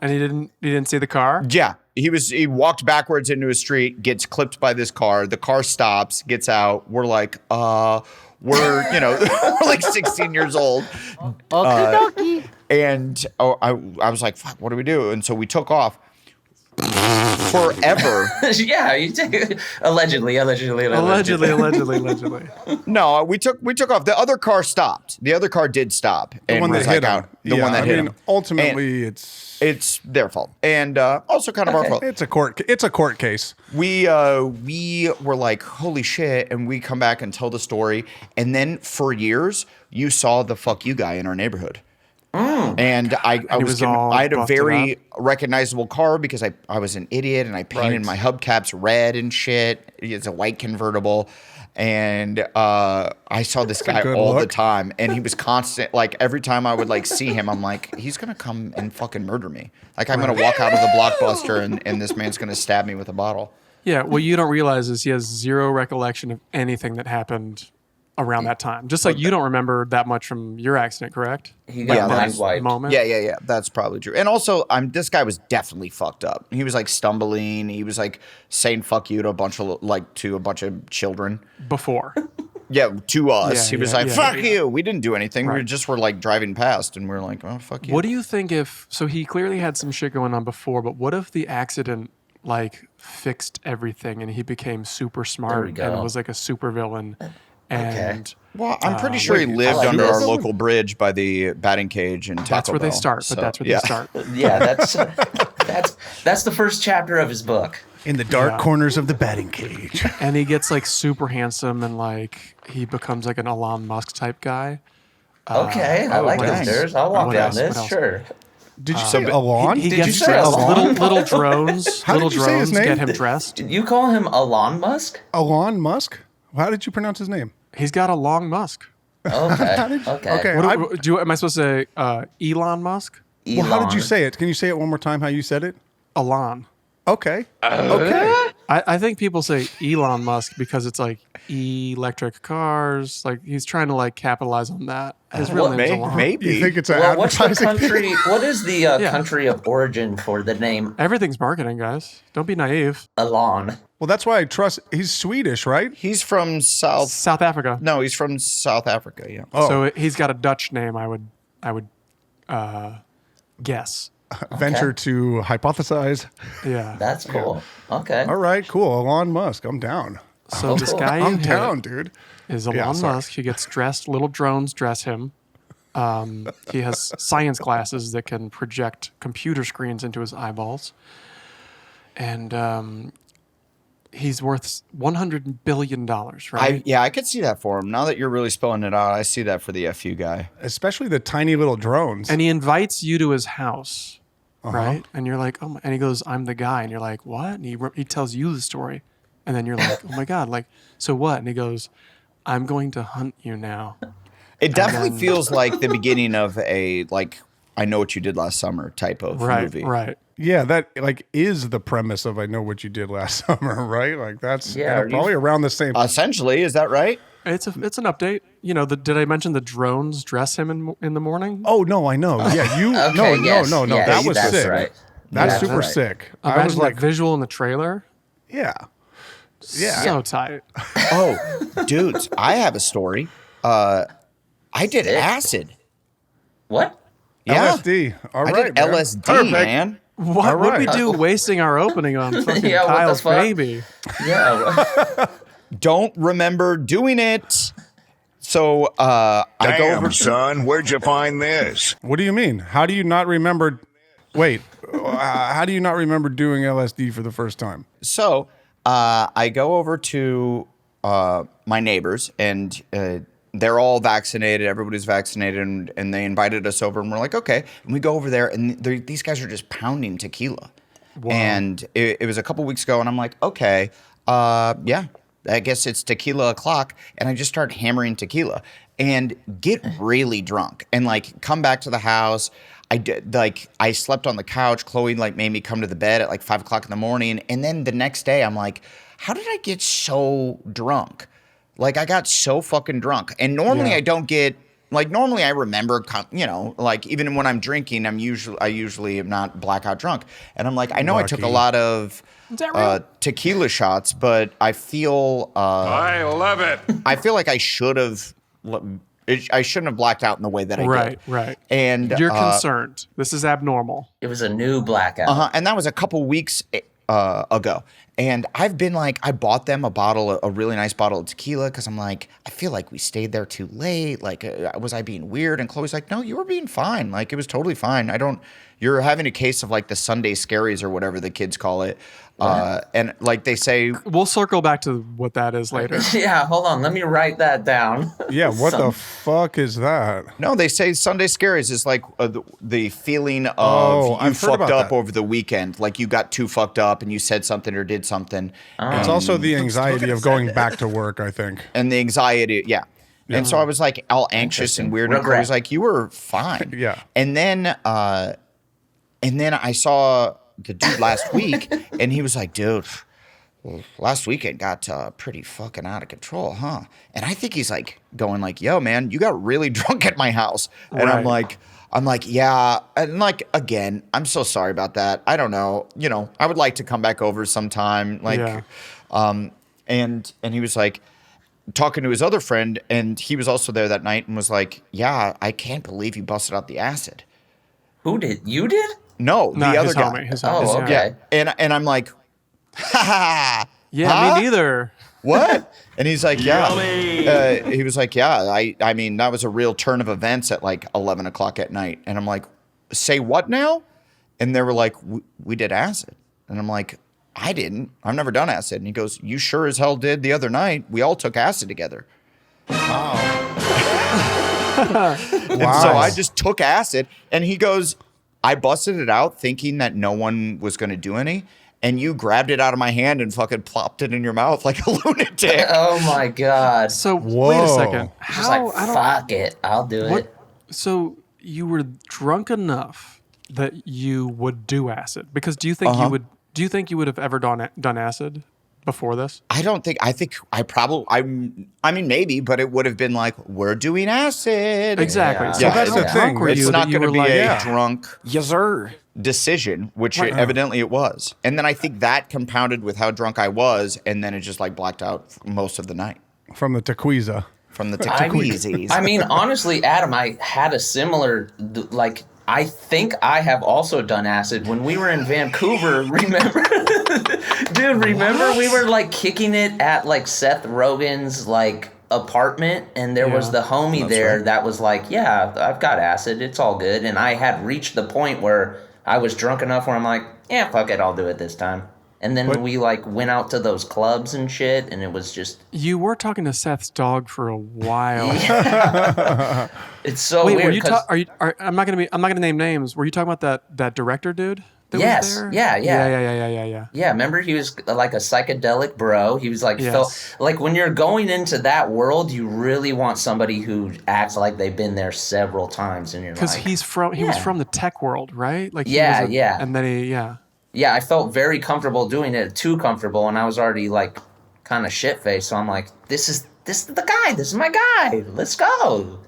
[SPEAKER 1] And he didn't see the car?
[SPEAKER 2] Yeah. He walked backwards into a street, gets clipped by this car. The car stops, gets out. We're like, we're like 16 years old. And I was like, fuck, what do we do? And so we took off. Forever.
[SPEAKER 3] Yeah, you take allegedly.
[SPEAKER 2] No, we took off. The other car stopped. The other car did stop.
[SPEAKER 4] The one that hit him.
[SPEAKER 2] The one that hit him.
[SPEAKER 4] Ultimately,
[SPEAKER 2] and it's their fault, and also kind of our fault.
[SPEAKER 4] It's a court case.
[SPEAKER 2] We were like, holy shit, and we come back and tell the story, and then for years you saw the fuck you guy in our neighborhood. And I had a very recognizable car because I was an idiot and I painted my hubcaps red and shit. It's a white convertible. And I saw this guy all the time, and he was constant. Like every time I would like see him, I'm like, he's gonna come and fucking murder me. Like I'm gonna walk out of the Blockbuster and this man's gonna stab me with a bottle.
[SPEAKER 1] Yeah, what you don't realize is he has zero recollection of anything that happened around that time. Just like you don't remember that much from your accident, correct?
[SPEAKER 3] He got mind wiped.
[SPEAKER 1] Moment.
[SPEAKER 2] Yeah. That's probably true. And also, this guy was definitely fucked up. He was like stumbling. He was like saying "fuck you" to a bunch of children
[SPEAKER 1] Before.
[SPEAKER 2] Yeah, to us.
[SPEAKER 1] Yeah,
[SPEAKER 2] he was
[SPEAKER 1] yeah,
[SPEAKER 2] like,
[SPEAKER 1] yeah,
[SPEAKER 2] "Fuck
[SPEAKER 1] yeah.
[SPEAKER 2] you." We didn't do anything.
[SPEAKER 1] Right.
[SPEAKER 2] We just were like driving past, and we are like, "Oh, fuck you."
[SPEAKER 1] What do you think so he clearly had some shit going on before, but what if the accident like fixed everything and he became super smart
[SPEAKER 3] go.
[SPEAKER 1] and was like a super villain? And
[SPEAKER 2] Well, I'm pretty sure he lived
[SPEAKER 3] like
[SPEAKER 2] under
[SPEAKER 3] this.
[SPEAKER 2] our local bridge by the batting cage and Taco
[SPEAKER 1] that's where they
[SPEAKER 2] Bell,
[SPEAKER 1] start,
[SPEAKER 2] so,
[SPEAKER 1] but that's where
[SPEAKER 2] yeah.
[SPEAKER 1] they start.
[SPEAKER 3] Yeah, that's the first chapter of his book.
[SPEAKER 4] In the dark
[SPEAKER 1] Yeah.
[SPEAKER 4] corners of the batting cage.
[SPEAKER 1] And he gets like super handsome and like he becomes like an Elon Musk type guy.
[SPEAKER 3] Okay, I like
[SPEAKER 2] what
[SPEAKER 3] this.
[SPEAKER 2] else?
[SPEAKER 3] There's. I'll walk
[SPEAKER 1] What
[SPEAKER 3] down
[SPEAKER 1] else?
[SPEAKER 3] this.
[SPEAKER 1] What else?
[SPEAKER 3] Sure.
[SPEAKER 4] Did you say Elon?
[SPEAKER 1] He
[SPEAKER 3] Did
[SPEAKER 1] gets
[SPEAKER 3] you say
[SPEAKER 1] dressed.
[SPEAKER 3] Elon?
[SPEAKER 1] Little drones.
[SPEAKER 4] How
[SPEAKER 1] little
[SPEAKER 4] did you say his
[SPEAKER 1] drones get
[SPEAKER 4] name?
[SPEAKER 1] him dressed.
[SPEAKER 3] Did you call him Elon Musk?
[SPEAKER 4] Elon Musk? How did you pronounce his name?
[SPEAKER 1] He's got a long musk.
[SPEAKER 3] Okay.
[SPEAKER 4] Okay.
[SPEAKER 1] Am I supposed to say Elon Musk?
[SPEAKER 4] Well, how did you
[SPEAKER 3] Elon.
[SPEAKER 4] say it? Can you say it one more time how you said it?
[SPEAKER 1] Elon.
[SPEAKER 4] Okay. Okay.
[SPEAKER 1] I think people say Elon Musk because it's like electric cars. Like he's trying to like capitalize on that. His real name's Elon.
[SPEAKER 2] Maybe.
[SPEAKER 4] You think it's an
[SPEAKER 3] Well, what's the
[SPEAKER 4] advertising thing?
[SPEAKER 3] country? What is the country of origin for the name
[SPEAKER 1] Everything's marketing, guys. Don't be naive.
[SPEAKER 3] Elon?
[SPEAKER 4] Well, that's why I trust. He's Swedish, right?
[SPEAKER 2] He's from South.
[SPEAKER 1] South Africa.
[SPEAKER 2] No, he's from South Africa. Yeah.
[SPEAKER 4] Oh,
[SPEAKER 1] So he's got a Dutch name. I would guess.
[SPEAKER 4] venture to hypothesize.
[SPEAKER 1] Yeah.
[SPEAKER 3] That's cool. Okay.
[SPEAKER 4] All right, cool. Elon Musk. I'm down.
[SPEAKER 1] So this guy
[SPEAKER 4] I'm
[SPEAKER 1] in
[SPEAKER 4] down,
[SPEAKER 1] here
[SPEAKER 4] dude.
[SPEAKER 1] is
[SPEAKER 4] Yeah,
[SPEAKER 1] Elon
[SPEAKER 4] sorry.
[SPEAKER 1] Musk. He gets dressed. Little drones dress him. He has science glasses that can project computer screens into his eyeballs. And he's worth $100 billion, right?
[SPEAKER 2] I could see that for him. Now that you're really spelling it out, I see that for the FU guy.
[SPEAKER 4] Especially the tiny little drones.
[SPEAKER 1] And he invites you to his house,
[SPEAKER 4] Uh-huh.
[SPEAKER 1] right? And you're like, oh my, and he goes, "I'm the guy." And you're like, "What?" And he tells you the story. And then you're like, "Oh my God, like, so what?" And he goes, "I'm going to hunt you now."
[SPEAKER 2] It definitely
[SPEAKER 1] then-
[SPEAKER 2] feels like the beginning of a like I Know What You Did Last Summer type of movie.
[SPEAKER 1] Right.
[SPEAKER 4] Yeah, that like is the premise of I Know What You Did Last Summer, right? Like that's
[SPEAKER 3] Yeah,
[SPEAKER 4] and probably around the same.
[SPEAKER 2] Essentially, is that right?
[SPEAKER 1] It's an update. You know, did I mention the drones dress him in the morning?
[SPEAKER 4] Oh no, I know. Yeah, you.
[SPEAKER 3] Okay, yes,
[SPEAKER 4] no.
[SPEAKER 3] yes,
[SPEAKER 4] that was
[SPEAKER 3] that's
[SPEAKER 4] sick.
[SPEAKER 3] right.
[SPEAKER 4] That's
[SPEAKER 3] Yeah,
[SPEAKER 4] super
[SPEAKER 3] that's right.
[SPEAKER 4] sick. I
[SPEAKER 1] Imagine
[SPEAKER 4] was like,
[SPEAKER 1] that visual in the trailer.
[SPEAKER 4] yeah, yeah.
[SPEAKER 1] So tight.
[SPEAKER 2] Oh, dudes, I have a story. I did acid.
[SPEAKER 3] What?
[SPEAKER 2] Yeah.
[SPEAKER 4] LSD. All
[SPEAKER 2] I
[SPEAKER 4] right,
[SPEAKER 2] did
[SPEAKER 4] man.
[SPEAKER 2] LSD,
[SPEAKER 4] Perfect.
[SPEAKER 2] man.
[SPEAKER 1] What would we
[SPEAKER 4] right.
[SPEAKER 1] do wasting our opening on fucking
[SPEAKER 3] Yeah, what the
[SPEAKER 1] Kyle's
[SPEAKER 3] fuck?
[SPEAKER 1] baby?
[SPEAKER 3] Yeah.
[SPEAKER 2] Don't remember doing it. So I go
[SPEAKER 5] Damn,
[SPEAKER 2] over.
[SPEAKER 5] son, where'd you find this?
[SPEAKER 4] What do you mean? How do you not remember? Wait, how do you not remember doing LSD for the first time?
[SPEAKER 2] So I go over to my neighbors, and they're all vaccinated. Everybody's vaccinated, and they invited us over, and we're like, okay. And we go over there, and these guys are just pounding tequila.
[SPEAKER 1] Wow.
[SPEAKER 2] And it was a couple weeks ago, and I'm like, okay, yeah, I guess it's tequila o'clock. And I just start hammering tequila and get really drunk and like come back to the house. I slept on the couch. Chloe like made me come to the bed at like 5 o'clock in the morning. And then the next day I'm like, how did I get so drunk? Like I got so fucking drunk. And normally
[SPEAKER 1] Yeah.
[SPEAKER 2] I don't get like normally I remember, you know, like even when I'm drinking, I usually am not blackout drunk. And I'm like, I know I took a
[SPEAKER 4] Lucky.
[SPEAKER 2] lot of
[SPEAKER 1] that real?
[SPEAKER 2] tequila shots, but I feel
[SPEAKER 5] I love it.
[SPEAKER 2] I feel like I shouldn't have blacked out in the way that I did.
[SPEAKER 1] Right.
[SPEAKER 2] And
[SPEAKER 1] You're concerned. This is abnormal.
[SPEAKER 3] It was a new blackout.
[SPEAKER 2] and that was a couple weeks ago. And I've been like, I bought them a really nice bottle of tequila because I'm like, I feel like we stayed there too late. Like, was I being weird? And Chloe's like, no, you were being fine. Like, it was totally fine. You're having a case of like the Sunday Scaries or whatever the kids call it. And like they say,
[SPEAKER 1] We'll circle back to what that is later.
[SPEAKER 3] Yeah, hold on. Let me write that down.
[SPEAKER 4] Yeah, what the fuck is that?
[SPEAKER 2] no, they say Sunday Scaries is like the feeling of
[SPEAKER 4] Oh,
[SPEAKER 2] you
[SPEAKER 4] I've heard
[SPEAKER 2] fucked
[SPEAKER 4] about
[SPEAKER 2] up
[SPEAKER 4] that.
[SPEAKER 2] over the weekend. Like you got too fucked up and you said something or did something.
[SPEAKER 4] It's also the anxiety of going back to work, I think.
[SPEAKER 2] And the anxiety, yeah. And so I was like all anxious and weird. And
[SPEAKER 3] Regret.
[SPEAKER 2] Chloe's like, you were fine.
[SPEAKER 4] Yeah.
[SPEAKER 2] And then I saw the dude last week and he was like, dude, well, last weekend got pretty fucking out of control, huh? And I think he's like going like, yo, man, you got really drunk at my house. And
[SPEAKER 1] Right.
[SPEAKER 2] I'm like, yeah. And like, again, I'm so sorry about that. I don't know. You know, I would like to come back over sometime. Like,
[SPEAKER 1] Yeah.
[SPEAKER 2] and he was like talking to his other friend, and he was also there that night and was like, yeah, I can't believe you busted out the acid.
[SPEAKER 3] Who did? You did?
[SPEAKER 2] No,
[SPEAKER 1] No,
[SPEAKER 2] the other
[SPEAKER 1] his
[SPEAKER 2] guy.
[SPEAKER 1] homie. His
[SPEAKER 3] Oh,
[SPEAKER 1] homie.
[SPEAKER 3] okay.
[SPEAKER 2] And I'm like, ha ha.
[SPEAKER 1] Yeah,
[SPEAKER 2] huh?
[SPEAKER 1] me neither.
[SPEAKER 2] What? And he's like, yeah. He was like, yeah, I mean, that was a real turn of events at like 11 o'clock at night. And I'm like, say what now? And they were like, we did acid. And I'm like, I didn't. I've never done acid. And he goes, you sure as hell did the other night. We all took acid together. And so I just took acid. And he goes, I busted it out thinking that no one was going to do any. And you grabbed it out of my hand and fucking plopped it in your mouth like a lunatic.
[SPEAKER 3] Oh my god.
[SPEAKER 1] So wait a
[SPEAKER 4] Whoa.
[SPEAKER 1] second.
[SPEAKER 3] Just like,
[SPEAKER 1] I don't.
[SPEAKER 3] fuck it. I'll do it.
[SPEAKER 1] What? So you were drunk enough that you would do acid? Because do you think you would? Do you think you would have ever done acid before this?
[SPEAKER 2] I mean, maybe, but it would have been like, we're doing acid.
[SPEAKER 1] Exactly.
[SPEAKER 3] Yeah.
[SPEAKER 1] So
[SPEAKER 2] Yeah,
[SPEAKER 1] that's
[SPEAKER 2] yeah.
[SPEAKER 1] the thing. Were
[SPEAKER 2] It's
[SPEAKER 1] you
[SPEAKER 2] not
[SPEAKER 1] that you
[SPEAKER 2] going to
[SPEAKER 1] were
[SPEAKER 2] be
[SPEAKER 1] like,
[SPEAKER 2] a drunk
[SPEAKER 1] yes, sir.
[SPEAKER 2] decision, which
[SPEAKER 1] Right.
[SPEAKER 2] evidently it was. And then I think that compounded with how drunk I was, and then it just like blacked out most of the night
[SPEAKER 4] From the tequila.
[SPEAKER 2] from the
[SPEAKER 3] I mean,
[SPEAKER 2] tequilas.
[SPEAKER 3] I mean, honestly, Adam, I had a similar, like, I think I have also done acid when we were in Vancouver. Remember, dude? Remember we were like kicking it at like Seth Rogen's like apartment, and there was the homie there that was like, "Yeah, I've got acid. It's all good." And I had reached the point where I was drunk enough where I'm like, "Yeah, fuck it, I'll do it this time." And then we like went out to those clubs and shit, and it was just
[SPEAKER 1] You were talking to Seth's dog for a while.
[SPEAKER 3] it's so
[SPEAKER 1] Wait,
[SPEAKER 3] weird.
[SPEAKER 1] were you?
[SPEAKER 3] 'Cause-
[SPEAKER 1] I'm not gonna name names. Were you talking about that director dude? That
[SPEAKER 3] Yes.
[SPEAKER 1] Was there?
[SPEAKER 3] Yeah.
[SPEAKER 1] Yeah.
[SPEAKER 3] Remember he was like a psychedelic bro. He was like,
[SPEAKER 1] Yes.
[SPEAKER 3] like when you're going into that world, you really want somebody who acts like they've been there several times in your life.
[SPEAKER 1] Because he was from the tech world, right? Like
[SPEAKER 3] Yeah,
[SPEAKER 1] he was
[SPEAKER 3] yeah.
[SPEAKER 1] And then
[SPEAKER 3] Yeah, I felt very comfortable doing it, too comfortable, and I was already like kind of shit faced. So I'm like, this is the guy. This is my guy. Let's go.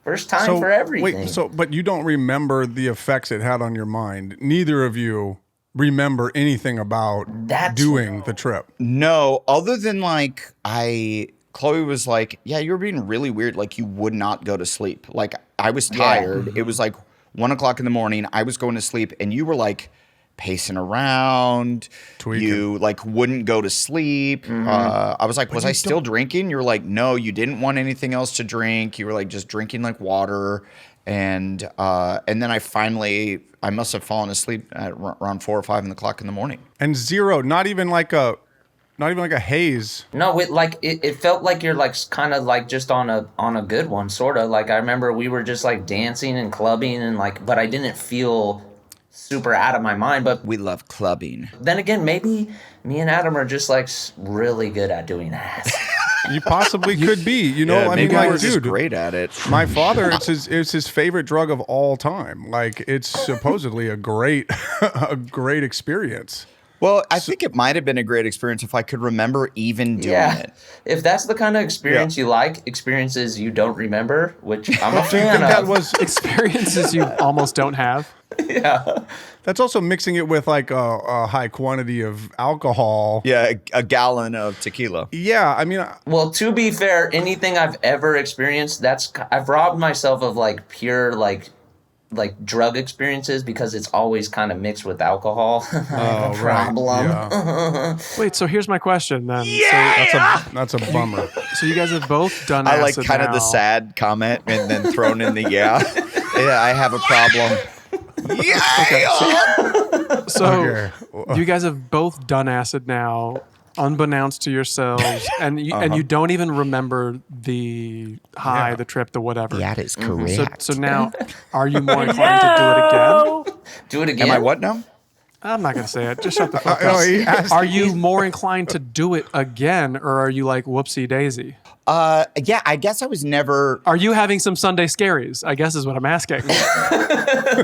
[SPEAKER 3] First time for everything.
[SPEAKER 4] Wait, but you don't remember the effects it had on your mind. Neither of you remember anything about doing the trip.
[SPEAKER 2] No, other than like Chloe was like, yeah, you were being really weird. Like you would not go to sleep. Like I was tired. It was like 1 o'clock in the morning. I was going to sleep, and you were like pacing around.
[SPEAKER 4] Tweaking.
[SPEAKER 2] You like wouldn't go to sleep. I was like, was I still drinking? You were like, no, you didn't want anything else to drink. You were like just drinking like water. And then I must have fallen asleep at around 4 or 5 o'clock in the morning.
[SPEAKER 4] And zero, not even like a haze.
[SPEAKER 3] No, it felt like you're like kind of like just on a good one, sort of. Like I remember we were just like dancing and clubbing and like, but I didn't feel super out of my mind. But
[SPEAKER 2] We love clubbing.
[SPEAKER 3] then again, maybe me and Adam are just like really good at doing acid.
[SPEAKER 4] You possibly could be. You know, I mean,
[SPEAKER 2] maybe
[SPEAKER 4] like,
[SPEAKER 2] we're just
[SPEAKER 4] dude,
[SPEAKER 2] great at it.
[SPEAKER 4] my father, it's his favorite drug of all time. Like, it's supposedly a great experience.
[SPEAKER 2] Well, I think it might have been a great experience if I could remember even doing it.
[SPEAKER 3] If that's the kind of experience you like, experiences you don't remember, which I'm a fan
[SPEAKER 4] That
[SPEAKER 3] of.
[SPEAKER 4] was
[SPEAKER 1] experiences you almost don't have.
[SPEAKER 4] that's also mixing it with like a high quantity of alcohol.
[SPEAKER 2] Yeah, a gallon of tequila.
[SPEAKER 4] Yeah, I mean,
[SPEAKER 3] Well, to be fair, anything I've ever experienced, I've robbed myself of like pure like drug experiences because it's always kind of mixed with alcohol. I have a problem.
[SPEAKER 4] Yeah.
[SPEAKER 1] Wait, so here's my question then.
[SPEAKER 4] That's a bummer.
[SPEAKER 1] So you guys have both done
[SPEAKER 2] I like
[SPEAKER 1] acid
[SPEAKER 2] kind of
[SPEAKER 1] now.
[SPEAKER 2] the sad comment and then thrown in the yeah, I have a problem.
[SPEAKER 1] So
[SPEAKER 4] Okay.
[SPEAKER 1] you guys have both done acid now, unbeknownst to yourselves, and you don't even remember the high, the trip, the whatever.
[SPEAKER 2] That is correct.
[SPEAKER 1] So now, are you more inclined to do it again?
[SPEAKER 3] Do it again.
[SPEAKER 2] Am I what now?
[SPEAKER 1] I'm not gonna say it. Just shut the fuck
[SPEAKER 4] No,
[SPEAKER 1] up.
[SPEAKER 4] he asked-
[SPEAKER 1] Are you more inclined to do it again, or are you like whoopsie daisy?
[SPEAKER 2] Yeah, I guess I was never.
[SPEAKER 1] Are you having some Sunday scaries? I guess is what I'm asking.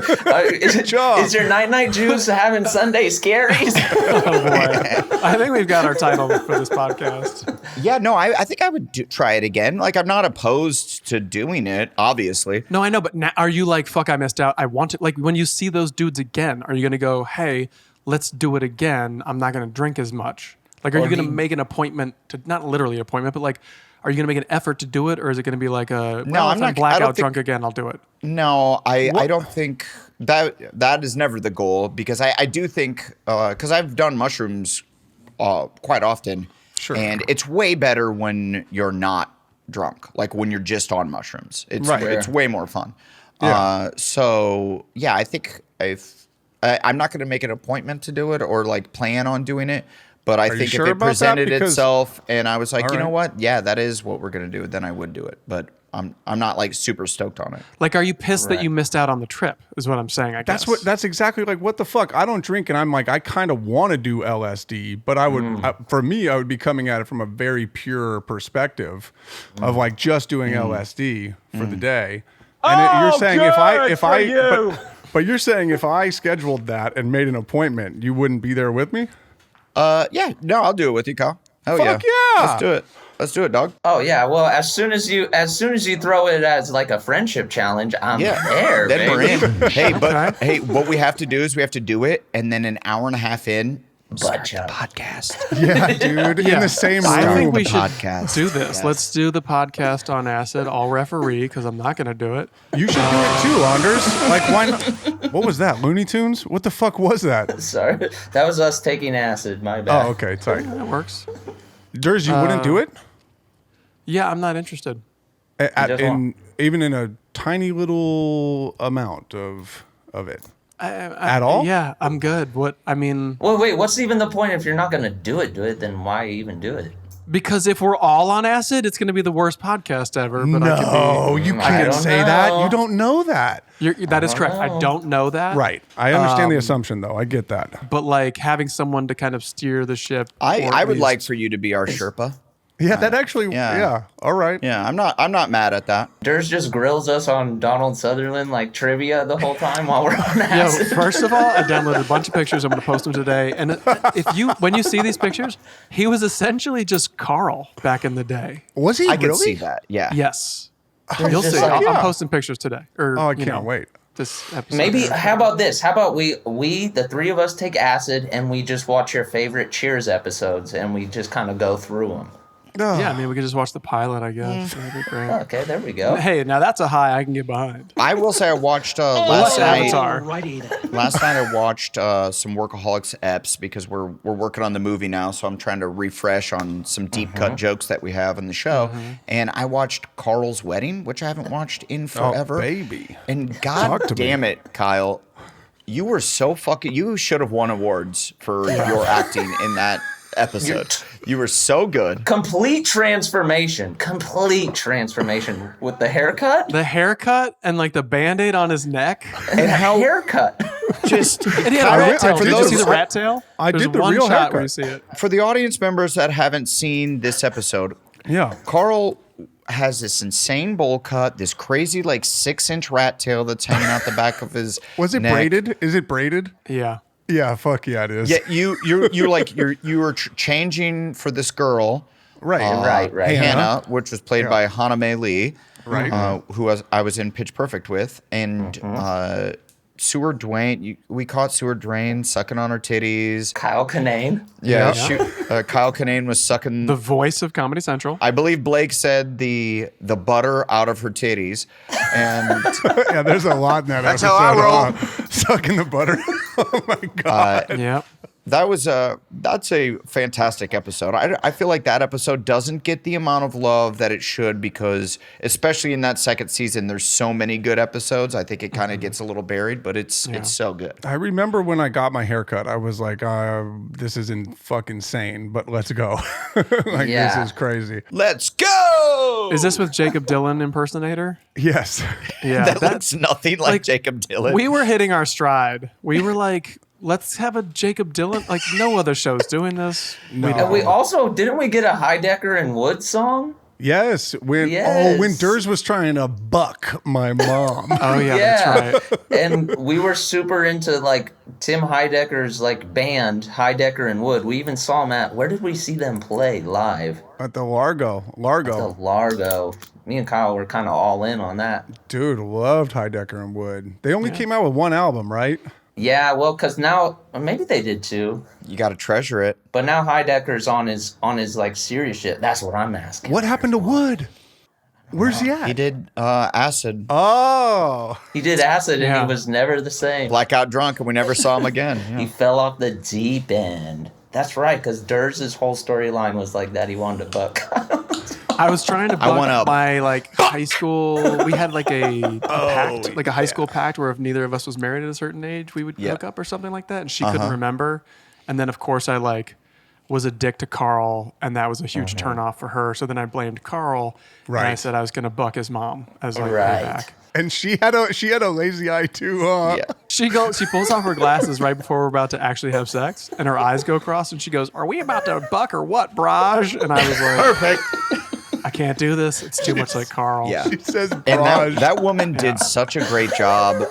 [SPEAKER 3] Is your night Jews having Sunday scaries?
[SPEAKER 1] Oh boy, I think we've got our title for this podcast.
[SPEAKER 2] Yeah, no, I think I would try it again. Like, I'm not opposed to doing it, obviously.
[SPEAKER 1] No, I know, but now, are you like, fuck, I missed out. I want to, like, when you see those dudes again, are you going to go, hey, let's do it again. I'm not going to drink as much. Like, are you going to make an appointment to, not literally an appointment, but like, are you going to make an effort to do it? Or is it going to be like a,
[SPEAKER 2] No,
[SPEAKER 1] well,
[SPEAKER 2] I'm
[SPEAKER 1] if
[SPEAKER 2] not-
[SPEAKER 1] I'm blackout
[SPEAKER 2] I don't think-
[SPEAKER 1] drunk again, I'll do it.
[SPEAKER 2] No, I don't think that is never the goal, because I do think, because I've done mushrooms quite often.
[SPEAKER 4] Sure.
[SPEAKER 2] And it's way better when you're not drunk, like when you're just on mushrooms. It's
[SPEAKER 4] Right.
[SPEAKER 2] it's way more fun.
[SPEAKER 4] Yeah.
[SPEAKER 2] So yeah, I think I'm not going to make an appointment to do it or like plan on doing it. But I
[SPEAKER 4] Are you
[SPEAKER 2] think
[SPEAKER 4] sure
[SPEAKER 2] if it
[SPEAKER 4] about that?
[SPEAKER 2] presented
[SPEAKER 4] Because-
[SPEAKER 2] itself and I was like,
[SPEAKER 4] All
[SPEAKER 2] you know
[SPEAKER 4] right.
[SPEAKER 2] what? Yeah, that is what we're going to do. Then I would do it. But I'm not like super stoked on it.
[SPEAKER 1] Like, are you pissed that you missed out on the trip? Is what I'm saying. I guess
[SPEAKER 4] That's exactly like, what the fuck? I don't drink, and I'm like, I kind of want to do LSD, but I would, for me, I would be coming at it from a very pure perspective of like just doing LSD for the day. And you're saying but you're saying if I scheduled that and made an appointment, you wouldn't be there with me?
[SPEAKER 2] Yeah, no, I'll do it with you, Kyle. Hell
[SPEAKER 4] Fuck yeah.
[SPEAKER 2] Let's do it. Let's do it, dog.
[SPEAKER 3] Oh yeah, well as soon as you throw it as like a friendship challenge, I'm there.
[SPEAKER 2] Then we're
[SPEAKER 3] baby.
[SPEAKER 2] in. Hey, but hey, what we have to do is we have to do it, and then an hour and a half in, start the
[SPEAKER 3] chug.
[SPEAKER 2] podcast.
[SPEAKER 4] Yeah, dude, in the same room.
[SPEAKER 1] I think we
[SPEAKER 2] the
[SPEAKER 1] should
[SPEAKER 2] podcast.
[SPEAKER 1] do this.
[SPEAKER 2] Yes.
[SPEAKER 1] Let's do the podcast on acid. I'll referee because I'm not going to do it.
[SPEAKER 4] You should do it too, Anders. Like, why not? What was that? Looney Tunes? What the fuck was that?
[SPEAKER 3] Sorry, that was us taking acid. My bad.
[SPEAKER 4] Oh, okay, sorry.
[SPEAKER 1] That works.
[SPEAKER 4] Durs, you wouldn't do it?
[SPEAKER 1] Yeah, I'm not interested.
[SPEAKER 4] Even in a tiny little amount of it. At all?
[SPEAKER 1] Yeah, I'm good. What I mean,
[SPEAKER 3] Well, wait. What's even the point if you're not gonna do it? Then why even do it?
[SPEAKER 1] because if we're all on acid, it's going to be the worst podcast ever. But I
[SPEAKER 4] No,
[SPEAKER 1] could
[SPEAKER 4] you
[SPEAKER 3] I
[SPEAKER 4] can't
[SPEAKER 3] don't
[SPEAKER 4] say that.
[SPEAKER 3] know.
[SPEAKER 4] You don't know that.
[SPEAKER 1] that is correct. I don't know that.
[SPEAKER 4] Right. I understand the assumption, though. I get that.
[SPEAKER 1] But like having someone to kind of steer the ship. or
[SPEAKER 2] I
[SPEAKER 1] at
[SPEAKER 2] would
[SPEAKER 1] least-
[SPEAKER 2] like for you to be our Sherpa.
[SPEAKER 4] Yeah, that actually.
[SPEAKER 2] yeah.
[SPEAKER 4] Yeah. All right.
[SPEAKER 2] Yeah, I'm not mad at that.
[SPEAKER 3] Durs just grills us on Donald Sutherland like trivia the whole time while we're on
[SPEAKER 1] Yo,
[SPEAKER 3] acid.
[SPEAKER 1] first of all, I downloaded a bunch of pictures. I'm going to post them today. And when you see these pictures, he was essentially just Karl back in the day.
[SPEAKER 4] Was he
[SPEAKER 2] I
[SPEAKER 4] really?
[SPEAKER 2] can see that. Yeah.
[SPEAKER 1] Yes, you'll
[SPEAKER 3] just
[SPEAKER 1] see.
[SPEAKER 3] like-
[SPEAKER 1] I'm
[SPEAKER 4] Yeah.
[SPEAKER 1] posting pictures today. Or,
[SPEAKER 4] Oh, I
[SPEAKER 1] you
[SPEAKER 4] can't
[SPEAKER 1] know,
[SPEAKER 4] wait.
[SPEAKER 1] This episode.
[SPEAKER 3] Maybe how about this? How about we the three of us take acid and we just watch your favorite Cheers episodes and we just kind of go through them.
[SPEAKER 1] Yeah, I mean, we could just watch the pilot, I guess. That'd be great.
[SPEAKER 3] Okay, there we go.
[SPEAKER 1] Hey, now that's a high I can get behind.
[SPEAKER 2] I will say I watched
[SPEAKER 1] What's
[SPEAKER 2] last night.
[SPEAKER 1] Avatar?
[SPEAKER 2] Last night I watched some Workaholics eps because we're working on the movie now, so I'm trying to refresh on some deep cut jokes that we have in the show. And I watched Karl's Wedding, which I haven't watched in forever.
[SPEAKER 4] baby.
[SPEAKER 2] And
[SPEAKER 4] Talk
[SPEAKER 2] god
[SPEAKER 4] to me.
[SPEAKER 2] damn it, Kyle, you were so fucking. You should have won awards for your acting in that episode. You were so good.
[SPEAKER 3] Complete transformation with the haircut.
[SPEAKER 1] The haircut and like the band-aid on his neck.
[SPEAKER 2] And how
[SPEAKER 3] Haircut.
[SPEAKER 2] just
[SPEAKER 1] And he had a
[SPEAKER 4] I
[SPEAKER 1] rat
[SPEAKER 4] went- I
[SPEAKER 1] tail.
[SPEAKER 4] did
[SPEAKER 1] Did you
[SPEAKER 4] the-
[SPEAKER 1] see the rat tail?
[SPEAKER 4] I
[SPEAKER 1] There's
[SPEAKER 4] did the
[SPEAKER 1] one
[SPEAKER 4] real
[SPEAKER 1] shot where you
[SPEAKER 4] haircut.
[SPEAKER 1] see it.
[SPEAKER 2] for the audience members that haven't seen this episode,
[SPEAKER 4] Yeah.
[SPEAKER 2] Karl has this insane bowl cut, this crazy like 6-inch rat tail that's hanging out the back of his.
[SPEAKER 4] Was it
[SPEAKER 2] neck.
[SPEAKER 4] braided? Is it braided?
[SPEAKER 1] Yeah.
[SPEAKER 4] Yeah. Fuck yeah, it is.
[SPEAKER 2] Yeah, you were changing for this girl,
[SPEAKER 4] Right.
[SPEAKER 3] Right.
[SPEAKER 2] Hannah, which was played by Hannah Mae Lee,
[SPEAKER 4] Right.
[SPEAKER 2] who I was in Pitch Perfect with, and Seward Dwayne. We caught Seward Dwayne sucking on her titties.
[SPEAKER 3] Kyle Kinane.
[SPEAKER 2] Yeah,
[SPEAKER 4] Yeah.
[SPEAKER 2] Kyle Kinane was sucking.
[SPEAKER 1] The voice of Comedy Central.
[SPEAKER 2] I believe Blake said the butter out of her titties, and
[SPEAKER 4] Yeah, there's a lot in that
[SPEAKER 2] That's
[SPEAKER 4] episode.
[SPEAKER 2] how I roll.
[SPEAKER 4] Sucking the butter. Oh my god.
[SPEAKER 1] Yep.
[SPEAKER 2] that's a fantastic episode. I feel like that episode doesn't get the amount of love that it should because, especially in that second season, there's so many good episodes. I think it kind of gets a little buried, but it's so good.
[SPEAKER 4] I remember when I got my haircut, I was like, this isn't fucking insane, but let's go. Like,
[SPEAKER 3] Yeah.
[SPEAKER 4] this is crazy.
[SPEAKER 2] Let's go.
[SPEAKER 1] Is this with Jacob Dylan impersonator?
[SPEAKER 4] Yes.
[SPEAKER 1] Yeah.
[SPEAKER 2] that looks nothing like Jacob Dylan.
[SPEAKER 1] We were hitting our stride. We were like let's have a Jacob Dylan. Like, no other show's doing this.
[SPEAKER 4] No.
[SPEAKER 3] And we also didn't we get a Heidecker and Wood song?
[SPEAKER 4] Yes, when Durs was trying to buck my mom.
[SPEAKER 1] Oh yeah, that's right.
[SPEAKER 3] And we were super into like Tim Heidecker's like band, Heidecker and Wood. We even saw them at, where did we see them play live?
[SPEAKER 4] At the Largo.
[SPEAKER 3] The Largo. Me and Kyle were kind of all in on that.
[SPEAKER 4] Dude, loved Heidecker and Wood. They only came out with one album, right?
[SPEAKER 3] Yeah, well, because now maybe they did too.
[SPEAKER 2] You got to treasure it.
[SPEAKER 3] But now Heidecker's on his like serious shit. That's what I'm asking.
[SPEAKER 4] What happened to Wood? Where's he at?
[SPEAKER 2] He did Acid.
[SPEAKER 4] Oh.
[SPEAKER 3] He did Acid and he was never the same.
[SPEAKER 2] Blackout drunk, and we never saw him again. Yeah.
[SPEAKER 3] He fell off the deep end. That's right, because Durs' whole storyline was like that. He wanted to buck.
[SPEAKER 1] I was trying to buck my like high school. We had like a pact, like a high school pact, where if neither of us was married at a certain age, we would hook up or something like that. And she couldn't remember. And then of course I like was a dick to Karl, and that was a huge turnoff for her. So then I blamed Karl, and I said I was going to buck his mom as like payback.
[SPEAKER 4] And she had a lazy eye too, huh?
[SPEAKER 2] Yeah.
[SPEAKER 1] She pulls off her glasses right before we're about to actually have sex, and her eyes go cross, and she goes, "Are we about to buck or what, Braj?" And I was like,
[SPEAKER 4] Perfect.
[SPEAKER 1] I can't do this. It's too much like Karl.
[SPEAKER 2] Yeah.
[SPEAKER 4] She says,
[SPEAKER 2] And
[SPEAKER 4] Braj.
[SPEAKER 2] that woman did such a great job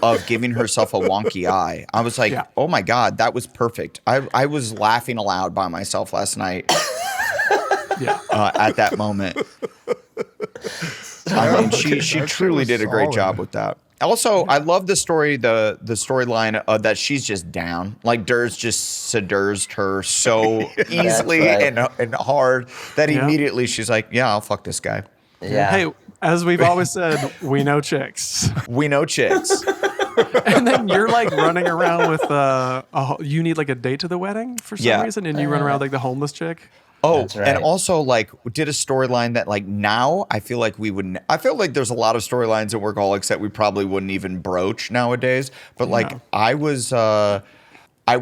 [SPEAKER 2] of giving herself a wonky eye. I was like, oh my God, that was perfect. I was laughing aloud by myself last night at that moment. I mean, she truly did a great job with that. Also, I love the story, the storyline that she's just down. Like Durs just sedursed her so easily and hard that immediately she's like, yeah, I'll fuck this guy.
[SPEAKER 3] Yeah.
[SPEAKER 1] Hey, as we've always said, we know chicks.
[SPEAKER 2] We know chicks.
[SPEAKER 1] And then you're like running around with you need like a date to the wedding for some reason, and you run around like the homeless chick.
[SPEAKER 2] Oh,
[SPEAKER 3] That's right.
[SPEAKER 2] and also like did a storyline that like now I feel like we wouldn't. I feel like there's a lot of storylines in Workaholics that we probably wouldn't even broach nowadays. But like I was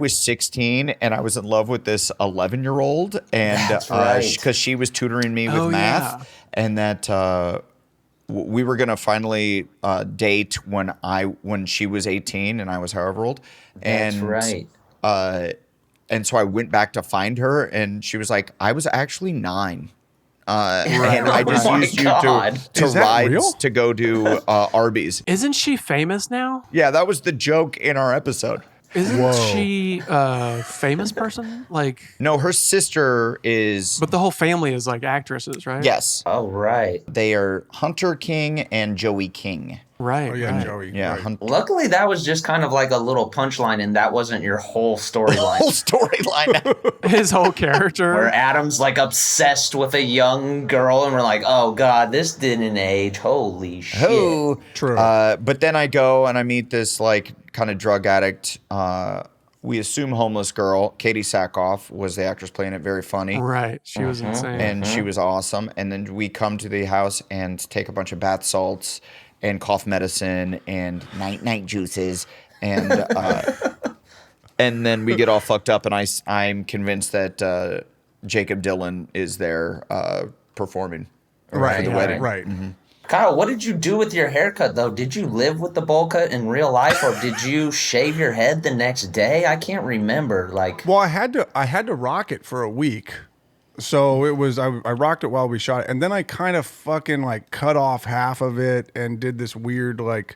[SPEAKER 2] 16 and I was in love with this 11-year-old, and because she was tutoring me with math, and that we were gonna finally date when she was 18 and I was however old.
[SPEAKER 3] That's right.
[SPEAKER 2] And so I went back to find her, and she was like, I was actually 9. And I just used you to rides to go to Arby's.
[SPEAKER 1] Isn't she famous now?
[SPEAKER 2] Yeah, that was the joke in our episode.
[SPEAKER 1] Isn't she a famous person? Like,
[SPEAKER 2] no, her sister is.
[SPEAKER 1] But the whole family is like actresses, right?
[SPEAKER 2] Yes.
[SPEAKER 3] Oh, right.
[SPEAKER 2] They are Hunter King and Joey King.
[SPEAKER 1] Right.
[SPEAKER 4] Oh, yeah,
[SPEAKER 1] right.
[SPEAKER 4] Joey.
[SPEAKER 2] Yeah.
[SPEAKER 4] Right.
[SPEAKER 3] Luckily, that was just kind of like a little punchline, and that wasn't your whole storyline.
[SPEAKER 2] Whole storyline.
[SPEAKER 1] His whole character.
[SPEAKER 3] Where Adam's like obsessed with a young girl, and we're like, oh God, this didn't age. Holy shit.
[SPEAKER 2] Oh,
[SPEAKER 4] True.
[SPEAKER 2] But then I go and I meet this like kind of drug addict. We assume homeless girl. Katie Sackhoff was the actress playing it. Very funny.
[SPEAKER 1] Right. She was insane.
[SPEAKER 2] And she was awesome. And then we come to the house and take a bunch of bath salts and cough medicine and night juices, and and then we get all fucked up, and I'm convinced that Jacob Dylan is there performing for the wedding.
[SPEAKER 4] Right.
[SPEAKER 2] Mm-hmm.
[SPEAKER 3] Kyle, what did you do with your haircut, though? Did you live with the bowl cut in real life, or did you shave your head the next day? I can't remember. Like,
[SPEAKER 4] Well, I had to rock it for a week. So it was, I rocked it while we shot it. And then I kind of fucking like cut off half of it and did this weird, like,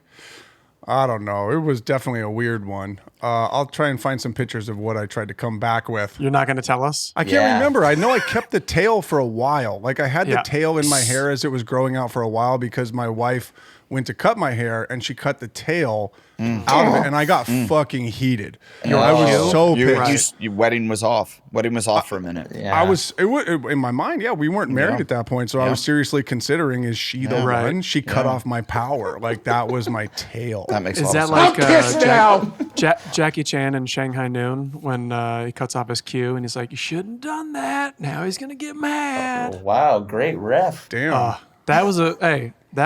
[SPEAKER 4] I don't know. It was definitely a weird one. I'll try and find some pictures of what I tried to come back with.
[SPEAKER 1] You're not going to tell us?
[SPEAKER 4] I can't remember. I know I kept the tail for a while. Like I had the tail in my hair as it was growing out for a while because my wife went to cut my hair and she cut the tail out of it, and I got fucking heated. I was so pissed.
[SPEAKER 2] Your wedding was off. Wedding was off for a minute.
[SPEAKER 3] yeah.
[SPEAKER 4] I was in my mind. Yeah, we weren't married at that point, so I was seriously considering: is she the one? She cut off my power. Like that was my tail.
[SPEAKER 2] That makes
[SPEAKER 1] Is
[SPEAKER 2] a lot
[SPEAKER 1] that
[SPEAKER 2] of sense.
[SPEAKER 1] like Jacky Chan in Shanghai Noon when he cuts off his cue and he's like, "You shouldn't have done that. Now he's gonna get mad."
[SPEAKER 3] Wow, great ref.
[SPEAKER 4] Damn.
[SPEAKER 1] That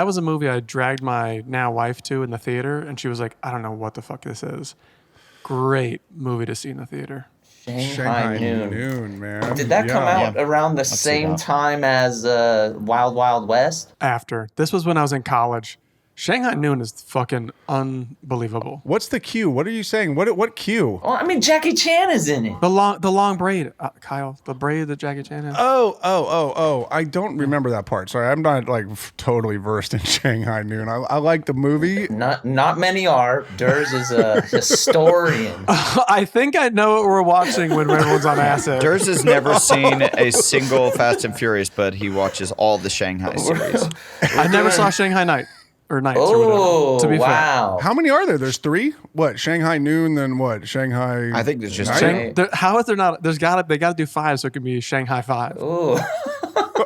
[SPEAKER 1] was a movie I dragged my now wife to in the theater, and she was like, "I don't know what the fuck this is." Great movie to see in the theater.
[SPEAKER 3] Shanghai Noon.
[SPEAKER 4] man.
[SPEAKER 3] Did that come out around the same time as Wild Wild West?
[SPEAKER 1] After this was when I was in college, Shanghai Noon is fucking unbelievable.
[SPEAKER 4] What's the cue? What are you saying? What cue?
[SPEAKER 3] Well, I mean, Jacky Chan is in it.
[SPEAKER 1] The long braid, Kyle. The braid that Jacky Chan has.
[SPEAKER 4] Oh. I don't remember that part. Sorry, I'm not like totally versed in Shanghai Noon. I like the movie.
[SPEAKER 3] Not many are. Durs is a historian.
[SPEAKER 1] I think I know what we're watching when everyone's on acid.
[SPEAKER 2] Durs has never seen a single Fast and Furious, but he watches all the Shanghai series.
[SPEAKER 1] I never saw Shanghai Night. Or Nights or
[SPEAKER 3] Oh,
[SPEAKER 1] whatever, to be
[SPEAKER 3] wow.
[SPEAKER 4] How many are there? There's 3. What? Shanghai Noon, then what? Shanghai.
[SPEAKER 2] I think there's just
[SPEAKER 4] Night?
[SPEAKER 2] two.
[SPEAKER 1] How is there not? They got to do 5 so it can be Shanghai 5.
[SPEAKER 3] Ooh.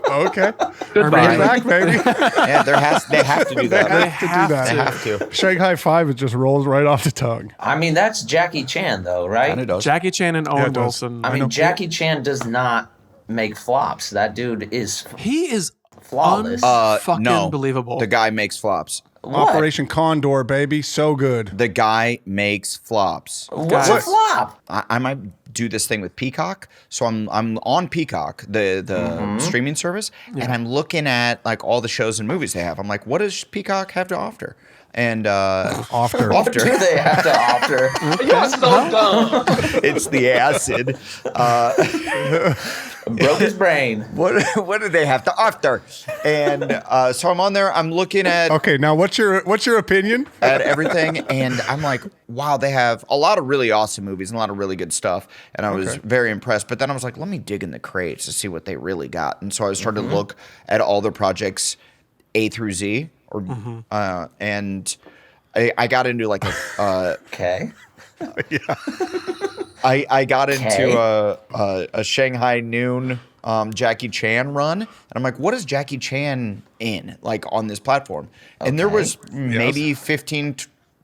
[SPEAKER 4] Okay. Bring
[SPEAKER 1] Goodbye.
[SPEAKER 4] it back, baby.
[SPEAKER 2] Yeah, they have to do that.
[SPEAKER 4] They have to do that.
[SPEAKER 2] They have to.
[SPEAKER 4] Shanghai 5, it just rolls right off the tongue.
[SPEAKER 3] I mean, that's Jacky Chan, though, right?
[SPEAKER 2] Kinda does.
[SPEAKER 1] Jackie Chan and Owen
[SPEAKER 4] it does.
[SPEAKER 1] Wilson.
[SPEAKER 3] I mean, Jacky Chan does not make flops. That dude is
[SPEAKER 1] he is
[SPEAKER 3] flawless.
[SPEAKER 1] fucking
[SPEAKER 2] No,
[SPEAKER 1] believable.
[SPEAKER 2] The guy makes flops.
[SPEAKER 3] What?
[SPEAKER 4] Operation Condor, baby. So good.
[SPEAKER 2] The guy makes flops.
[SPEAKER 3] What's a
[SPEAKER 1] Guys.
[SPEAKER 3] flop?
[SPEAKER 2] I might do this thing with Peacock. So I'm on Peacock, the streaming service, and I'm looking at like all the shows and movies they have. I'm like, what does Peacock have to offer? And
[SPEAKER 4] After.
[SPEAKER 3] What do they have to offer? You're so dumb.
[SPEAKER 2] it's the acid.
[SPEAKER 3] Broke his brain.
[SPEAKER 2] What do they have to offer? And so I'm on there. I'm looking at
[SPEAKER 4] Okay, now what's your opinion?
[SPEAKER 2] at everything, and I'm like, wow, they have a lot of really awesome movies and a lot of really good stuff, and I was very impressed. But then I was like, let me dig in the crates to see what they really got, and so I started to look at all their projects A through Z, and I got into like a
[SPEAKER 3] Okay.
[SPEAKER 2] I got into
[SPEAKER 3] Okay.
[SPEAKER 2] a Shanghai Noon Jacky Chan run, and I'm like, what is Jacky Chan in like on this platform? And there was maybe 15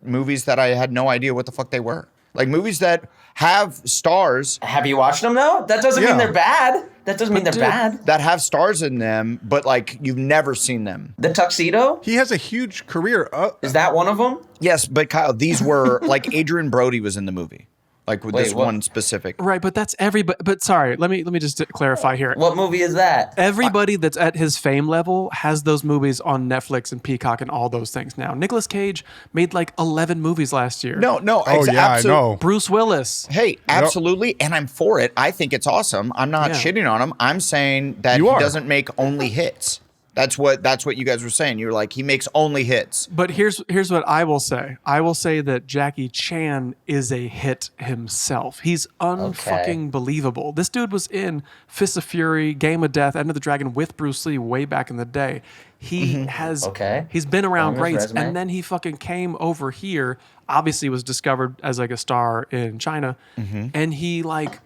[SPEAKER 2] movies that I had no idea what the fuck they were. Like movies that have stars
[SPEAKER 3] Have you watched them, though? That doesn't mean they're bad. That doesn't mean they're bad.
[SPEAKER 2] that have stars in them, but like you've never seen them.
[SPEAKER 3] The Tuxedo?
[SPEAKER 4] He has a huge career.
[SPEAKER 3] Is that one of them?
[SPEAKER 2] Yes, but Kyle, these were like Adrian Brody was in the movie. Like with this
[SPEAKER 3] what?
[SPEAKER 2] one specific.
[SPEAKER 1] Right, but that's everybody. But sorry, let me just clarify here.
[SPEAKER 3] What movie is that?
[SPEAKER 1] Everybody that's at his fame level has those movies on Netflix and Peacock and all those things now. Nicolas Cage made like 11 movies last year.
[SPEAKER 2] No.
[SPEAKER 4] Oh yeah, I know.
[SPEAKER 1] Bruce Willis.
[SPEAKER 2] Hey, absolutely, and I'm for it. I think it's awesome. I'm not shitting on him. I'm saying that he doesn't make only hits. That's what you guys were saying. You were like, he makes only hits.
[SPEAKER 1] But here's what I will say. I will say that Jacky Chan is a hit himself. He's unfucking believable. This dude was in Fist of Fury, Game of Death, End of the Dragon with Bruce Lee way back in the day. He has he's been around
[SPEAKER 3] On his
[SPEAKER 1] greats,
[SPEAKER 3] resume.
[SPEAKER 1] and then he fucking came over here. Obviously was discovered as like a star in China, and he like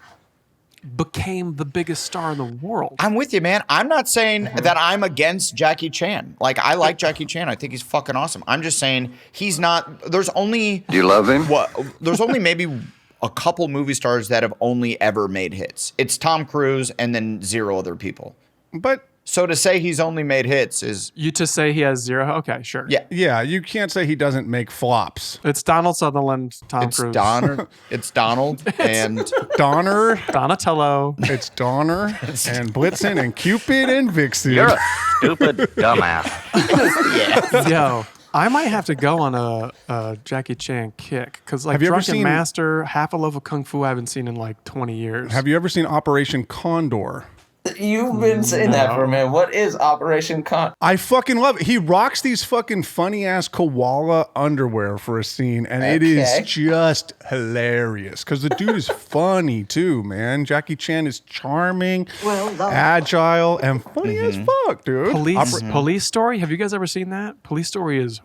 [SPEAKER 1] became the biggest star in the world.
[SPEAKER 2] I'm with you, man. I'm not saying that I'm against Jacky Chan. Like, I like Jacky Chan. I think he's fucking awesome. I'm just saying he's not. There's only.
[SPEAKER 5] Do you love him?
[SPEAKER 2] There's only maybe a couple movie stars that have only ever made hits. It's Tom Cruise and then 0 other people.
[SPEAKER 4] But
[SPEAKER 2] So to say he's only made hits is.
[SPEAKER 1] You to say he has 0? Okay, sure.
[SPEAKER 2] Yeah.
[SPEAKER 4] you can't say he doesn't make flops.
[SPEAKER 1] It's Donald Sutherland, Tom
[SPEAKER 2] It's
[SPEAKER 1] Cruise.
[SPEAKER 2] It's Donald and
[SPEAKER 4] Donner,
[SPEAKER 1] Donatello.
[SPEAKER 4] it's Donner and Blitzen and Cupid and Vixen.
[SPEAKER 5] You're a stupid dumbass.
[SPEAKER 1] Yo, I might have to go on a Jacky Chan kick because like
[SPEAKER 4] Have you ever
[SPEAKER 1] Drunken
[SPEAKER 4] seen-
[SPEAKER 1] Master, Half a Love of Kung Fu, I haven't seen in like 20 years.
[SPEAKER 4] Have you ever seen Operation Condor?
[SPEAKER 3] You've been saying that for a minute. What is Operation Con?
[SPEAKER 4] I fucking love it. He rocks these fucking funny ass koala underwear for a scene, and it is
[SPEAKER 3] Okay.
[SPEAKER 4] just hilarious because the dude is funny too, man. Jacky Chan is charming, agile, and funny as fuck, dude.
[SPEAKER 1] Police Story? Have you guys ever seen that? Police Story is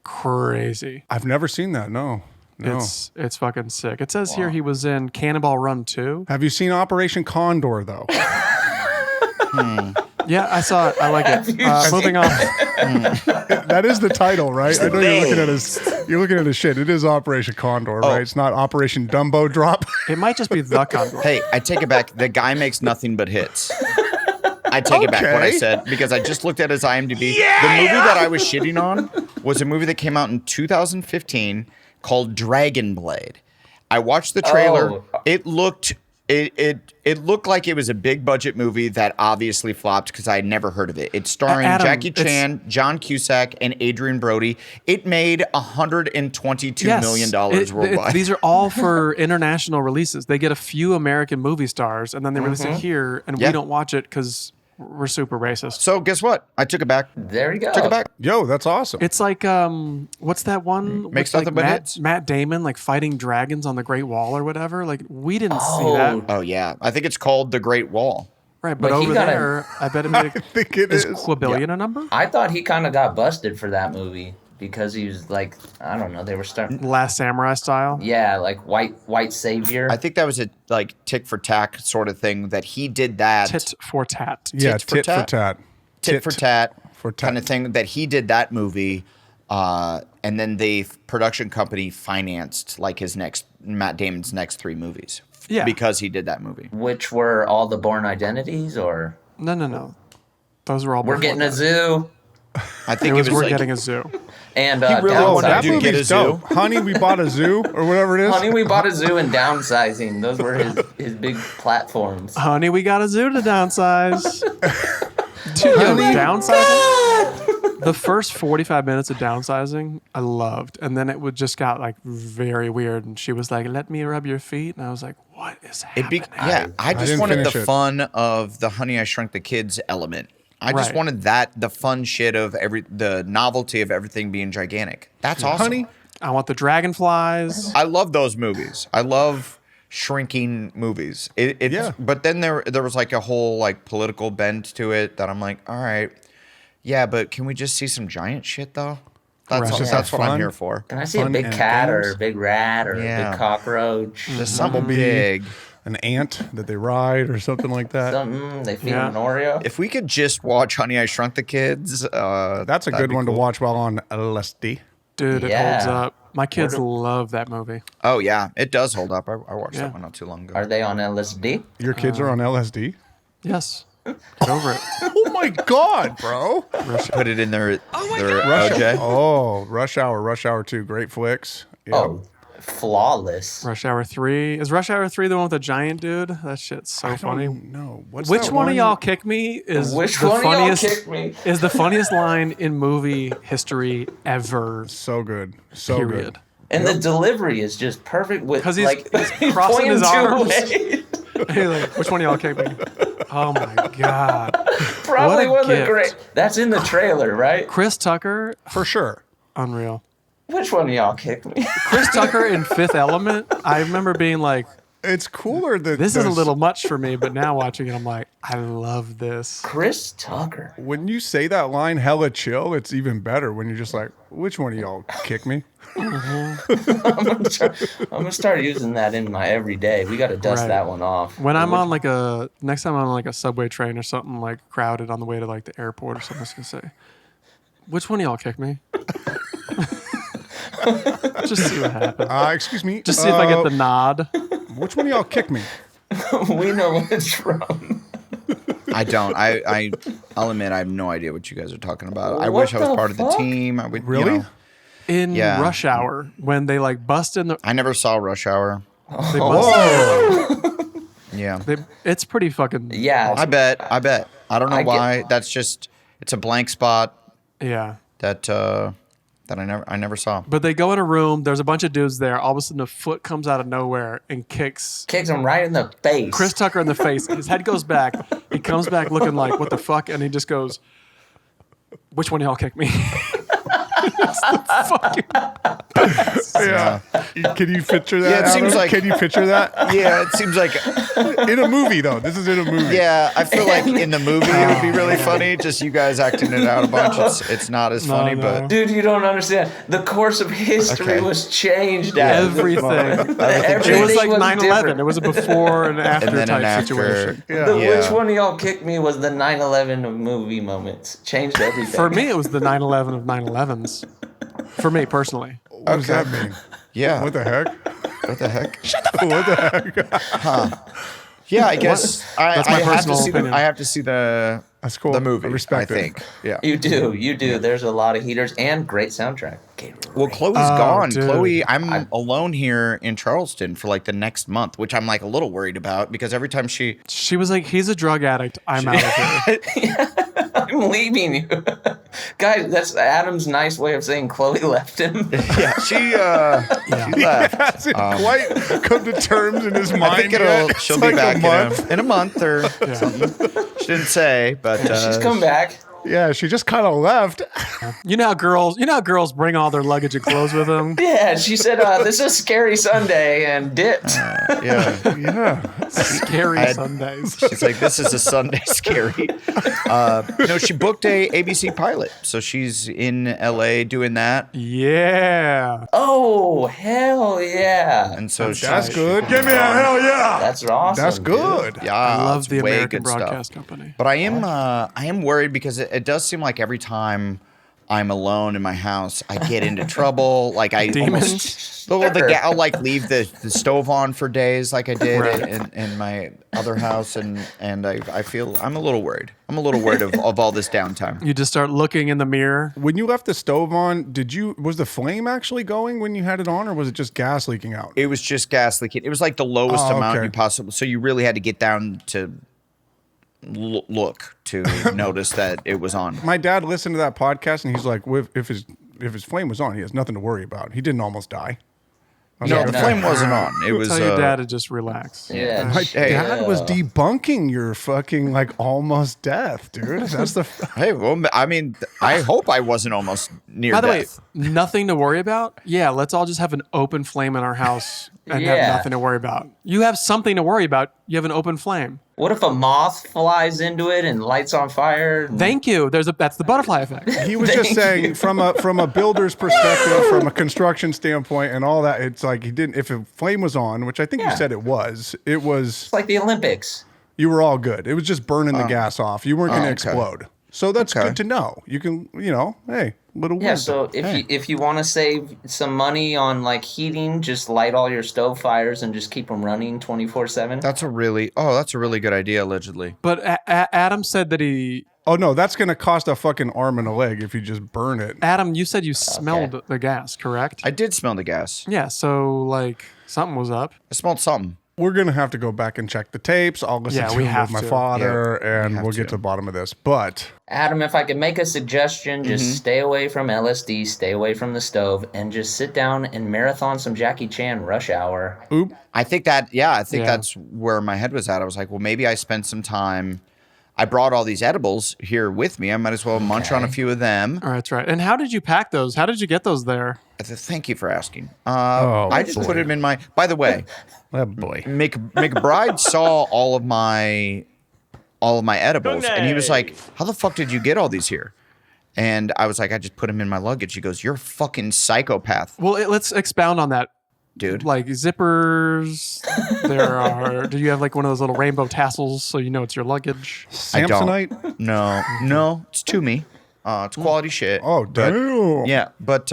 [SPEAKER 1] crazy.
[SPEAKER 4] I've never seen that. No.
[SPEAKER 1] It's fucking sick. It says here he was in Cannonball Run 2.
[SPEAKER 4] Have you seen Operation Condor though?
[SPEAKER 1] Yeah, I saw it. I like it. Moving on.
[SPEAKER 4] That is the title, right? I know you're looking at his shit. It is Operation Condor, right? It's not Operation Dumbo Drop.
[SPEAKER 1] It might just be the Condor.
[SPEAKER 2] Hey, I take it back. The guy makes nothing but hits. I take it back what I
[SPEAKER 4] Okay.
[SPEAKER 2] said because I just looked at his IMDb. The movie that I was shitting on was a movie that came out in 2015 called Dragon Blade. I watched the trailer.
[SPEAKER 3] Oh.
[SPEAKER 2] It looked It looked like it was a big budget movie that obviously flopped because I had never heard of it. It's starring
[SPEAKER 1] Adam,
[SPEAKER 2] Jacky Chan, John Cusack, and Adrian Brody. It made $122 million worldwide.
[SPEAKER 1] These are all for international releases. They get a few American movie stars, and then they release it here, and we don't watch it because we're super racist.
[SPEAKER 2] So guess what? I took it back.
[SPEAKER 3] There you go.
[SPEAKER 2] Took it back.
[SPEAKER 4] Yo, that's awesome.
[SPEAKER 1] It's like what's that one?
[SPEAKER 2] Makes
[SPEAKER 1] with,
[SPEAKER 2] nothing but hits.
[SPEAKER 1] Matt Damon like fighting dragons on the Great Wall or whatever. Like we didn't see that.
[SPEAKER 2] Oh yeah, I think it's called The Great Wall.
[SPEAKER 1] Right, but
[SPEAKER 3] But he
[SPEAKER 1] over
[SPEAKER 3] got
[SPEAKER 1] there, I bet it made
[SPEAKER 4] I think it
[SPEAKER 1] is
[SPEAKER 4] is.
[SPEAKER 1] Quabillion a number?
[SPEAKER 3] I thought he kind of got busted for that movie because he was like, I don't know, they were starting.
[SPEAKER 1] Last Samurai style.
[SPEAKER 3] Yeah, like white savior.
[SPEAKER 2] I think that was a like tick for tack sort of thing that he did that.
[SPEAKER 1] Tit for tat.
[SPEAKER 4] Yeah,
[SPEAKER 2] tit for
[SPEAKER 4] tit for
[SPEAKER 2] tat?
[SPEAKER 4] tat.
[SPEAKER 2] Tit for tat,
[SPEAKER 4] for tat.
[SPEAKER 2] kind of thing that he did that movie, and then the production company financed like Matt Damon's next 3 movies.
[SPEAKER 1] Yeah.
[SPEAKER 2] Because he did that movie.
[SPEAKER 3] Which were all the Bourne Identities, or
[SPEAKER 1] No. Those were all.
[SPEAKER 3] we're
[SPEAKER 1] before
[SPEAKER 3] getting
[SPEAKER 1] that.
[SPEAKER 3] a zoo
[SPEAKER 2] I think
[SPEAKER 1] It was
[SPEAKER 2] it was
[SPEAKER 1] we're
[SPEAKER 2] like,
[SPEAKER 1] getting a zoo.
[SPEAKER 3] and
[SPEAKER 2] really
[SPEAKER 3] downsizing.
[SPEAKER 2] wanted
[SPEAKER 4] That
[SPEAKER 2] to get a
[SPEAKER 4] movie's
[SPEAKER 2] zoo.
[SPEAKER 4] dope. Honey, we bought a zoo, or whatever it is.
[SPEAKER 3] Honey, we bought a zoo and downsizing. Those were his big platforms.
[SPEAKER 1] Honey, we got a zoo to downsize. Dude, downsizing. The first 45 minutes of downsizing, I loved, and then just got like very weird. And she was like, "Let me rub your feet," and I was like, "What is happening?"
[SPEAKER 2] I just
[SPEAKER 4] didn't
[SPEAKER 2] wanted the
[SPEAKER 4] finish it.
[SPEAKER 2] fun of the Honey I Shrunk the Kids element. I just
[SPEAKER 1] Right.
[SPEAKER 2] wanted the fun shit of the novelty of everything being gigantic. That's awesome.
[SPEAKER 4] Honey,
[SPEAKER 1] I want the dragonflies.
[SPEAKER 2] I love those movies. I love shrinking movies.
[SPEAKER 4] Yeah.
[SPEAKER 2] But then there was like a whole like political bent to it that I'm like, all right, yeah, but can we just see some giant shit though?
[SPEAKER 1] Right.
[SPEAKER 2] That's
[SPEAKER 4] Just have
[SPEAKER 2] what I'm
[SPEAKER 4] fun.
[SPEAKER 2] here for.
[SPEAKER 3] Can I see a
[SPEAKER 4] Fun
[SPEAKER 3] big
[SPEAKER 4] and
[SPEAKER 3] cat or
[SPEAKER 4] games.
[SPEAKER 3] a big rat or a
[SPEAKER 2] Yeah.
[SPEAKER 3] big cockroach?
[SPEAKER 2] Just something
[SPEAKER 4] Bumblebee.
[SPEAKER 2] big.
[SPEAKER 4] an ant that they ride or something like that.
[SPEAKER 3] Something they feed
[SPEAKER 1] Yeah.
[SPEAKER 3] him an Oreo.
[SPEAKER 2] If we could just watch Honey I Shrunk the Kids,
[SPEAKER 4] That's a
[SPEAKER 2] that'd
[SPEAKER 4] good
[SPEAKER 2] be
[SPEAKER 4] one
[SPEAKER 2] cool.
[SPEAKER 4] to watch while on LSD.
[SPEAKER 1] Dude, it
[SPEAKER 3] Yeah.
[SPEAKER 1] holds up. My kids love that movie.
[SPEAKER 2] Oh yeah, it does hold up. I watched
[SPEAKER 1] Yeah.
[SPEAKER 2] that one not too long ago.
[SPEAKER 3] Are they on LSD?
[SPEAKER 4] Your kids are on LSD?
[SPEAKER 1] Yes. Get over it.
[SPEAKER 4] Oh my God, bro.
[SPEAKER 2] Put it in their
[SPEAKER 4] Rush,
[SPEAKER 2] OJ.
[SPEAKER 4] Rush Hour 2, great flicks. Yeah.
[SPEAKER 3] Oh, flawless.
[SPEAKER 1] Rush Hour 3. Is Rush Hour 3 the one with the giant dude? That shit's so
[SPEAKER 4] I
[SPEAKER 1] funny.
[SPEAKER 4] don't know. What's
[SPEAKER 1] Which
[SPEAKER 4] that
[SPEAKER 1] one of y'all kick me is
[SPEAKER 3] Which
[SPEAKER 1] the
[SPEAKER 3] one of y'all
[SPEAKER 1] funniest
[SPEAKER 3] kick me?
[SPEAKER 1] is the funniest line in movie history ever.
[SPEAKER 4] So good. So
[SPEAKER 1] Period.
[SPEAKER 4] good.
[SPEAKER 3] And the delivery is just perfect with
[SPEAKER 1] 'Cause he's
[SPEAKER 3] he's
[SPEAKER 1] crossing his
[SPEAKER 3] pointing two
[SPEAKER 1] arms.
[SPEAKER 3] ways.
[SPEAKER 1] He's like, which one of y'all kick me? Oh my god.
[SPEAKER 3] Probably
[SPEAKER 1] What a
[SPEAKER 3] one of the
[SPEAKER 1] gift.
[SPEAKER 3] great. That's in the trailer, right?
[SPEAKER 1] Chris Tucker,
[SPEAKER 4] For sure.
[SPEAKER 1] unreal.
[SPEAKER 3] Which one of y'all kicked me?
[SPEAKER 1] Chris Tucker in Fifth Element, I remember being like,
[SPEAKER 4] It's cooler that
[SPEAKER 1] this is a
[SPEAKER 4] those-
[SPEAKER 1] little much for me, but now watching it, I'm like, I love this.
[SPEAKER 3] Chris Tucker.
[SPEAKER 4] When you say that line, hella chill, it's even better when you're just like, which one of y'all kick me?
[SPEAKER 3] I'm gonna start using that in my everyday. We got to dust
[SPEAKER 1] Right.
[SPEAKER 3] that one off.
[SPEAKER 1] When I'm on like next time I'm on like a subway train or something like crowded on the way to like the airport or something, I'm just gonna say, which one of y'all kick me? Just see what happens.
[SPEAKER 4] Excuse me.
[SPEAKER 1] Just see if I get the nod.
[SPEAKER 4] Which one of y'all kick me?
[SPEAKER 3] We know which from.
[SPEAKER 2] I don't. I'll admit I have no idea what you guys are talking about. I
[SPEAKER 3] What
[SPEAKER 2] wish I was
[SPEAKER 3] the
[SPEAKER 2] part of the
[SPEAKER 3] fuck?
[SPEAKER 2] team. I would.
[SPEAKER 4] Really?
[SPEAKER 2] You know,
[SPEAKER 1] In
[SPEAKER 2] Yeah.
[SPEAKER 1] Rush Hour, when they like bust in the,
[SPEAKER 2] I never saw Rush Hour.
[SPEAKER 1] they bust
[SPEAKER 2] Yeah.
[SPEAKER 1] it's pretty fucking
[SPEAKER 3] Yeah.
[SPEAKER 2] I bet. I don't know
[SPEAKER 3] I get-
[SPEAKER 2] why. That's just. It's a blank spot
[SPEAKER 1] yeah.
[SPEAKER 2] that I never saw.
[SPEAKER 1] But they go in a room. There's a bunch of dudes there. All of a sudden, a foot comes out of nowhere and kicks
[SPEAKER 3] Kicks him right in the face.
[SPEAKER 1] Chris Tucker in the face. His head goes back. He comes back looking like, what the fuck? And he just goes, which one of y'all kick me? It's the fucking-
[SPEAKER 4] Yeah. Can you picture that?
[SPEAKER 2] Yeah, it seems
[SPEAKER 4] Adam?
[SPEAKER 2] like-
[SPEAKER 4] Can you picture that?
[SPEAKER 2] Yeah, it seems like.
[SPEAKER 4] In a movie, though. This is in a movie.
[SPEAKER 2] Yeah, I feel like in the movie it would be really funny. Just you guys acting it out a bunch. It's not as funny,
[SPEAKER 1] no.
[SPEAKER 2] but
[SPEAKER 3] Dude, you don't understand. The course of history
[SPEAKER 2] Okay.
[SPEAKER 3] was changed. After this
[SPEAKER 1] Everything.
[SPEAKER 3] moment.
[SPEAKER 1] It was like 9/11.
[SPEAKER 3] different.
[SPEAKER 1] It was a before and after
[SPEAKER 2] and then
[SPEAKER 1] type
[SPEAKER 2] an after.
[SPEAKER 1] situation.
[SPEAKER 4] Yeah.
[SPEAKER 3] The
[SPEAKER 2] Yeah.
[SPEAKER 3] which one of y'all kicked me was the 9/11 of movie moments. Changed everything.
[SPEAKER 1] For me, it was the 9/11 of 9/11s. For me personally.
[SPEAKER 4] What does that mean?
[SPEAKER 2] Yeah.
[SPEAKER 4] What the heck?
[SPEAKER 2] What the heck?
[SPEAKER 4] What the heck?
[SPEAKER 2] Yeah, I guess
[SPEAKER 1] That's my
[SPEAKER 2] I have to
[SPEAKER 1] personal
[SPEAKER 2] see
[SPEAKER 1] opinion.
[SPEAKER 2] I have to see the
[SPEAKER 4] That's cool.
[SPEAKER 2] the movie.
[SPEAKER 4] I respect
[SPEAKER 2] I
[SPEAKER 4] it.
[SPEAKER 2] think. Yeah.
[SPEAKER 3] You do. There's a lot of heaters and great soundtrack.
[SPEAKER 2] Well, Chloe's
[SPEAKER 1] Oh,
[SPEAKER 2] gone.
[SPEAKER 1] dude.
[SPEAKER 2] Chloe, I'm alone here in Charleston for like the next month, which I'm like a little worried about because every time she
[SPEAKER 1] was like, he's a drug addict. I'm out of here.
[SPEAKER 3] I'm leaving you. Guys, that's Adam's nice way of saying Chloe left him.
[SPEAKER 2] she left.
[SPEAKER 4] Hasn't quite come to terms in his mind.
[SPEAKER 2] I think
[SPEAKER 4] yet.
[SPEAKER 2] she'll
[SPEAKER 4] It's
[SPEAKER 2] be
[SPEAKER 4] like
[SPEAKER 2] back in a month or something. She didn't say, but
[SPEAKER 3] She's come back.
[SPEAKER 4] Yeah, she just kind of left.
[SPEAKER 1] You know how girls bring all their luggage and clothes with them?
[SPEAKER 3] Yeah, she said, this is Scary Sunday and dipped.
[SPEAKER 4] Yeah.
[SPEAKER 1] Scary Sundays.
[SPEAKER 2] She's like, this is a Sunday scary. No, she booked a ABC pilot, so she's in LA doing that,
[SPEAKER 1] Yeah.
[SPEAKER 3] Oh, hell yeah.
[SPEAKER 2] and so
[SPEAKER 4] That's
[SPEAKER 2] she's,
[SPEAKER 4] good. Give me a hell yeah.
[SPEAKER 3] That's awesome.
[SPEAKER 4] That's good.
[SPEAKER 2] Yeah,
[SPEAKER 1] I love
[SPEAKER 2] it's
[SPEAKER 1] the
[SPEAKER 2] way
[SPEAKER 1] American
[SPEAKER 2] good stuff.
[SPEAKER 1] Broadcast Company.
[SPEAKER 2] But I am worried because it does seem like every time I'm alone in my house, I get into trouble. Like I
[SPEAKER 1] Demons?
[SPEAKER 2] I'll like leave the stove on for days, like I did
[SPEAKER 1] Right.
[SPEAKER 2] in my other house, and I feel I'm a little worried. I'm a little worried of all this downtime.
[SPEAKER 1] You just start looking in the mirror.
[SPEAKER 4] When you left the stove on, was the flame actually going when you had it on, or was it just gas leaking out?
[SPEAKER 2] It was just gas leaking. It was like the lowest
[SPEAKER 4] Oh,
[SPEAKER 2] amount
[SPEAKER 4] okay.
[SPEAKER 2] you possibly. So you really had to get down to look to notice that it was on.
[SPEAKER 4] My dad listened to that podcast, and he's like, if his flame was on, he has nothing to worry about. He didn't almost die. I was
[SPEAKER 2] No,
[SPEAKER 4] like,
[SPEAKER 2] the
[SPEAKER 4] okay.
[SPEAKER 2] flame wasn't on. It was.
[SPEAKER 1] Tell your dad to just relax.
[SPEAKER 3] Yeah.
[SPEAKER 4] My
[SPEAKER 2] Hey,
[SPEAKER 4] dad was debunking your fucking like almost death, dude. That's the.
[SPEAKER 2] Hey, well, I mean, I hope I wasn't almost near
[SPEAKER 1] By the
[SPEAKER 2] death.
[SPEAKER 1] way, nothing to worry about? Yeah, let's all just have an open flame in our house and
[SPEAKER 3] Yeah.
[SPEAKER 1] have nothing to worry about. You have something to worry about. You have an open flame.
[SPEAKER 3] What if a moth flies into it and lights on fire?
[SPEAKER 1] Thank you. That's the butterfly effect.
[SPEAKER 4] He was just saying from a builder's perspective, from a construction standpoint, and all that. It's like he didn't. If a flame was on, which I think you said it was.
[SPEAKER 3] It's like the Olympics.
[SPEAKER 4] You were all good. It was just burning the gas off. You weren't going to
[SPEAKER 2] okay.
[SPEAKER 4] explode. So that's
[SPEAKER 2] Okay.
[SPEAKER 4] good to know. You can, hey, little
[SPEAKER 3] Yeah,
[SPEAKER 4] wisdom.
[SPEAKER 3] so if you want to save some money on like heating, just light all your stove fires and just keep them running 24/7.
[SPEAKER 2] That's a really good idea, allegedly.
[SPEAKER 1] But Adam said that he...
[SPEAKER 4] Oh no, that's going to cost a fucking arm and a leg if you just burn it.
[SPEAKER 1] Adam, you said you smelled the gas, correct?
[SPEAKER 2] I did smell the gas.
[SPEAKER 1] Yeah, so like something was up.
[SPEAKER 2] I smelled something.
[SPEAKER 4] We're going to have to go back and check the tapes. I'll listen
[SPEAKER 1] Yeah,
[SPEAKER 4] to
[SPEAKER 1] we
[SPEAKER 4] it
[SPEAKER 1] have
[SPEAKER 4] with my
[SPEAKER 1] to.
[SPEAKER 4] father,
[SPEAKER 2] Yeah, we
[SPEAKER 4] and
[SPEAKER 2] have
[SPEAKER 4] we'll get
[SPEAKER 2] to.
[SPEAKER 4] to the bottom of this. But
[SPEAKER 3] Adam, if I could make a suggestion, just stay away from LSD, stay away from the stove, and just sit down and marathon some Jacky Chan Rush Hour.
[SPEAKER 2] I think that, I think
[SPEAKER 1] Yeah.
[SPEAKER 2] that's where my head was at. I was like, well, maybe I spent some time. I brought all these edibles here with me. I might as well munch on a few of them.
[SPEAKER 1] All right, that's right. And how did you pack those? How did you get those there?
[SPEAKER 2] Thank you for asking.
[SPEAKER 4] Oh,
[SPEAKER 2] I just put them in my. By the way,
[SPEAKER 4] oh boy.
[SPEAKER 2] McBride saw all of my edibles, and he was like, "How the fuck did you get all these here?" And I was like, "I just put them in my luggage." He goes, "You're a fucking psychopath,
[SPEAKER 1] Well, let's expound on that.
[SPEAKER 2] dude."
[SPEAKER 1] Like zippers, do you have like one of those little rainbow tassels so you know it's your luggage?
[SPEAKER 2] I don't.
[SPEAKER 4] Samsonite?
[SPEAKER 2] No, it's to me. It's quality shit.
[SPEAKER 4] Oh,
[SPEAKER 2] But-
[SPEAKER 4] damn.
[SPEAKER 2] Yeah, but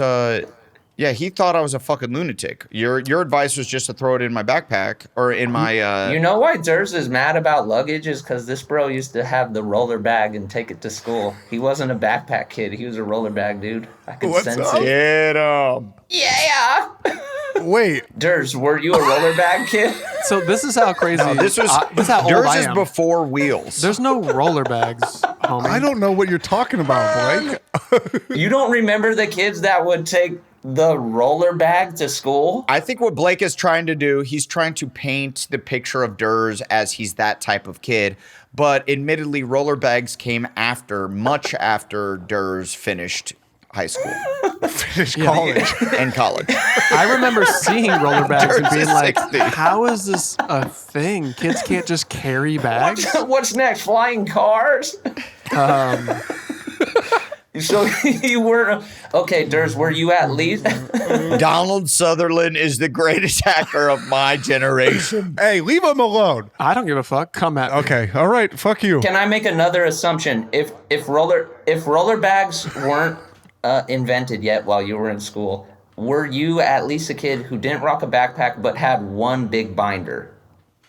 [SPEAKER 2] yeah, he thought I was a fucking lunatic. Your advice was just to throw it in my backpack or in my.
[SPEAKER 3] You know why Durs is mad about luggage is because this bro used to have the roller bag and take it to school. He wasn't a backpack kid. He was a roller bag dude. I could
[SPEAKER 4] What's
[SPEAKER 3] sense
[SPEAKER 4] up?
[SPEAKER 3] it.
[SPEAKER 2] Get 'em.
[SPEAKER 3] Yeah.
[SPEAKER 4] Wait.
[SPEAKER 3] Durs, were you a roller bag kid?
[SPEAKER 1] So this is how crazy.
[SPEAKER 2] This was
[SPEAKER 1] this is how old
[SPEAKER 2] yours
[SPEAKER 1] I
[SPEAKER 2] is
[SPEAKER 1] am.
[SPEAKER 2] before wheels.
[SPEAKER 1] There's no roller bags, homie.
[SPEAKER 4] I don't know what you're talking about, Blake.
[SPEAKER 3] You don't remember the kids that would take the roller bag to school?
[SPEAKER 2] I think what Blake is trying to do, he's trying to paint the picture of Durs as he's that type of kid. But admittedly, roller bags came much after Durs finished high school
[SPEAKER 4] Finish college.
[SPEAKER 2] and college.
[SPEAKER 1] I remember seeing roller bags and
[SPEAKER 2] Durs
[SPEAKER 1] being
[SPEAKER 2] is
[SPEAKER 1] like,
[SPEAKER 2] 60.
[SPEAKER 1] how is this a thing? Kids can't just carry bags?
[SPEAKER 3] What's next? Flying cars? So you weren't okay, Durs. Were you at least?
[SPEAKER 2] Donald Sutherland is the greatest hacker of my generation.
[SPEAKER 4] Hey, leave him alone.
[SPEAKER 1] I don't give a fuck. Come at me.
[SPEAKER 4] Okay. All right. Fuck you.
[SPEAKER 3] Can I make another assumption? If roller bags weren't invented yet while you were in school, were you at least a kid who didn't rock a backpack but had one big binder?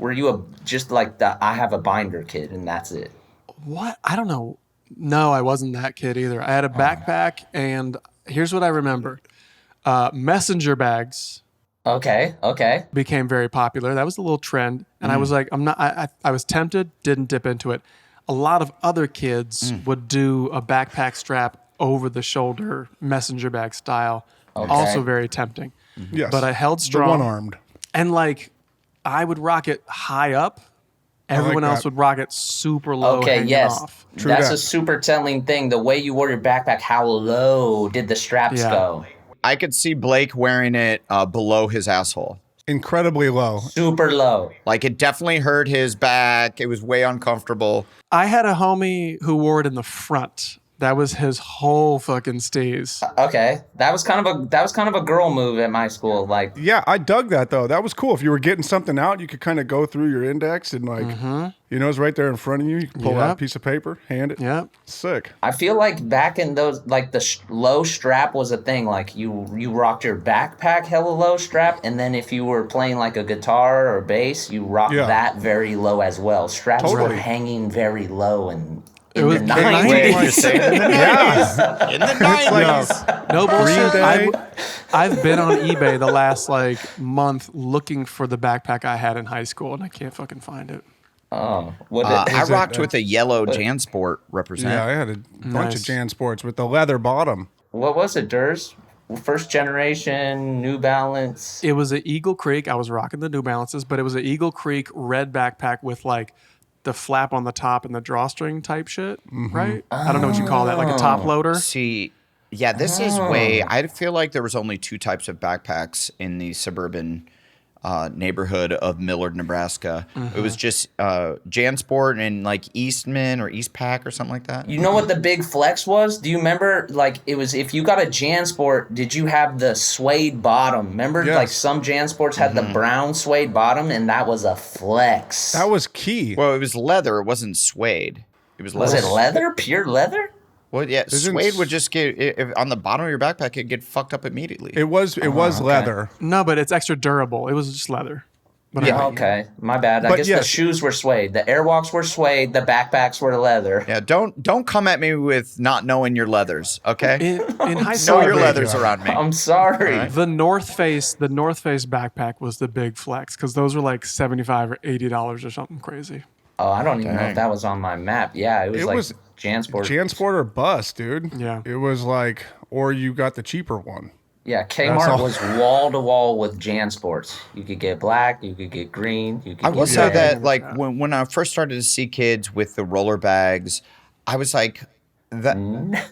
[SPEAKER 3] were you just like the I have a binder kid and that's it?
[SPEAKER 1] What? I don't know. No, I wasn't that kid either. I had a backpack, and here's what I remember. Messenger bags
[SPEAKER 3] Okay.
[SPEAKER 1] became very popular. That was a little trend. And I was like, I was tempted, didn't dip into it. A lot of other kids would do a backpack strap over the shoulder, messenger bag style.
[SPEAKER 3] Okay.
[SPEAKER 1] Also very tempting.
[SPEAKER 4] Yes.
[SPEAKER 1] But I held
[SPEAKER 4] The
[SPEAKER 1] strong.
[SPEAKER 4] one-armed.
[SPEAKER 1] And like, I would rock it high up. Everyone else
[SPEAKER 4] that.
[SPEAKER 1] would rock it super low.
[SPEAKER 3] Okay,
[SPEAKER 1] hanging
[SPEAKER 3] yes.
[SPEAKER 1] off.
[SPEAKER 4] True
[SPEAKER 3] That's
[SPEAKER 4] that.
[SPEAKER 3] a super telling thing. The way you wore your backpack, how low did the straps
[SPEAKER 1] Yeah.
[SPEAKER 3] go?
[SPEAKER 2] I could see Blake wearing it below his asshole.
[SPEAKER 4] Incredibly low.
[SPEAKER 3] Super low.
[SPEAKER 2] Like it definitely hurt his back. It was way uncomfortable.
[SPEAKER 1] I had a homie who wore it in the front. That was his whole fucking steez.
[SPEAKER 3] Okay, that was kind of a girl move at my school. Like,
[SPEAKER 4] Yeah, I dug that though. That was cool. If you were getting something out, you could kind of go through your index and like, it's right there in front of you. You can pull out a
[SPEAKER 1] Yep.
[SPEAKER 4] piece of paper, hand it.
[SPEAKER 1] Yep.
[SPEAKER 4] Sick.
[SPEAKER 3] I feel like back in those, like the low strap was a thing. Like you rocked your backpack hella low strap, and then if you were playing like a guitar or bass, you rocked
[SPEAKER 4] Yeah.
[SPEAKER 3] that very low as well. Straps were
[SPEAKER 4] Totally.
[SPEAKER 3] hanging very low and.
[SPEAKER 1] It was
[SPEAKER 3] the
[SPEAKER 1] the
[SPEAKER 3] 90s.
[SPEAKER 2] Wait, you're saying in the 90s? In the 90s.
[SPEAKER 1] No bullshit.
[SPEAKER 4] Day.
[SPEAKER 1] I've been on eBay the last like month looking for the backpack I had in high school, and I can't fucking find it.
[SPEAKER 3] Oh, what
[SPEAKER 2] I
[SPEAKER 3] did,
[SPEAKER 2] rocked with a yellow JanSport represent.
[SPEAKER 4] Yeah, I had a bunch of
[SPEAKER 1] Nice.
[SPEAKER 4] Jan Sports with the leather bottom.
[SPEAKER 3] what was it, Durs? First generation New Balance.
[SPEAKER 1] It was an Eagle Creek. I was rocking the New Balances, but it was an Eagle Creek red backpack with like the flap on the top and the drawstring type shit, right? I don't know what you call that, like a top loader.
[SPEAKER 2] See, yeah, this is way. I feel like there was only two types of backpacks in the suburban neighborhood of Millard, Nebraska. It was just JanSport and like Eastman or Eastpak or something like that.
[SPEAKER 3] You know what the big flex was? Do you remember, like, it was if you got a JanSport, did you have the suede bottom? Remember,
[SPEAKER 4] Yes.
[SPEAKER 3] like, some JanSports had the brown suede bottom, and that was a flex.
[SPEAKER 4] That was key.
[SPEAKER 2] Well, it was leather. It wasn't suede. It was leather.
[SPEAKER 3] Was it leather? Pure leather?
[SPEAKER 2] Well, yeah,
[SPEAKER 4] Isn't
[SPEAKER 2] suede would just get if on the bottom of your backpack. It'd get fucked up immediately.
[SPEAKER 4] It was leather.
[SPEAKER 1] No, but it's extra durable. It was just leather. But
[SPEAKER 3] Yeah,
[SPEAKER 1] I-
[SPEAKER 3] okay. My bad. I
[SPEAKER 4] But
[SPEAKER 3] guess
[SPEAKER 4] yes.
[SPEAKER 3] the shoes were suede. The Airwalks were suede. The backpacks were leather.
[SPEAKER 2] Yeah, don't come at me with not knowing your leathers. Okay,
[SPEAKER 1] in high school,
[SPEAKER 2] know your
[SPEAKER 4] Sorry,
[SPEAKER 2] leathers
[SPEAKER 4] John.
[SPEAKER 2] around me.
[SPEAKER 3] I'm sorry.
[SPEAKER 1] the North Face backpack was the big flex because those were like $75 or $80 or something crazy.
[SPEAKER 3] Oh, I don't even know
[SPEAKER 2] Dang.
[SPEAKER 3] if that was on my map. Yeah, it was
[SPEAKER 4] It
[SPEAKER 3] like
[SPEAKER 4] was
[SPEAKER 3] JanSport.
[SPEAKER 4] JanSport or bust, dude.
[SPEAKER 1] Yeah.
[SPEAKER 4] It was like, or you got the cheaper one.
[SPEAKER 3] Yeah,
[SPEAKER 4] That's
[SPEAKER 3] Kmart
[SPEAKER 4] all.
[SPEAKER 3] was wall to wall with JanSports. You could get black, you could get green, you could
[SPEAKER 2] I
[SPEAKER 3] get
[SPEAKER 2] will say
[SPEAKER 3] red.
[SPEAKER 2] that, like, when I first started to see kids with the roller bags, I was like, that,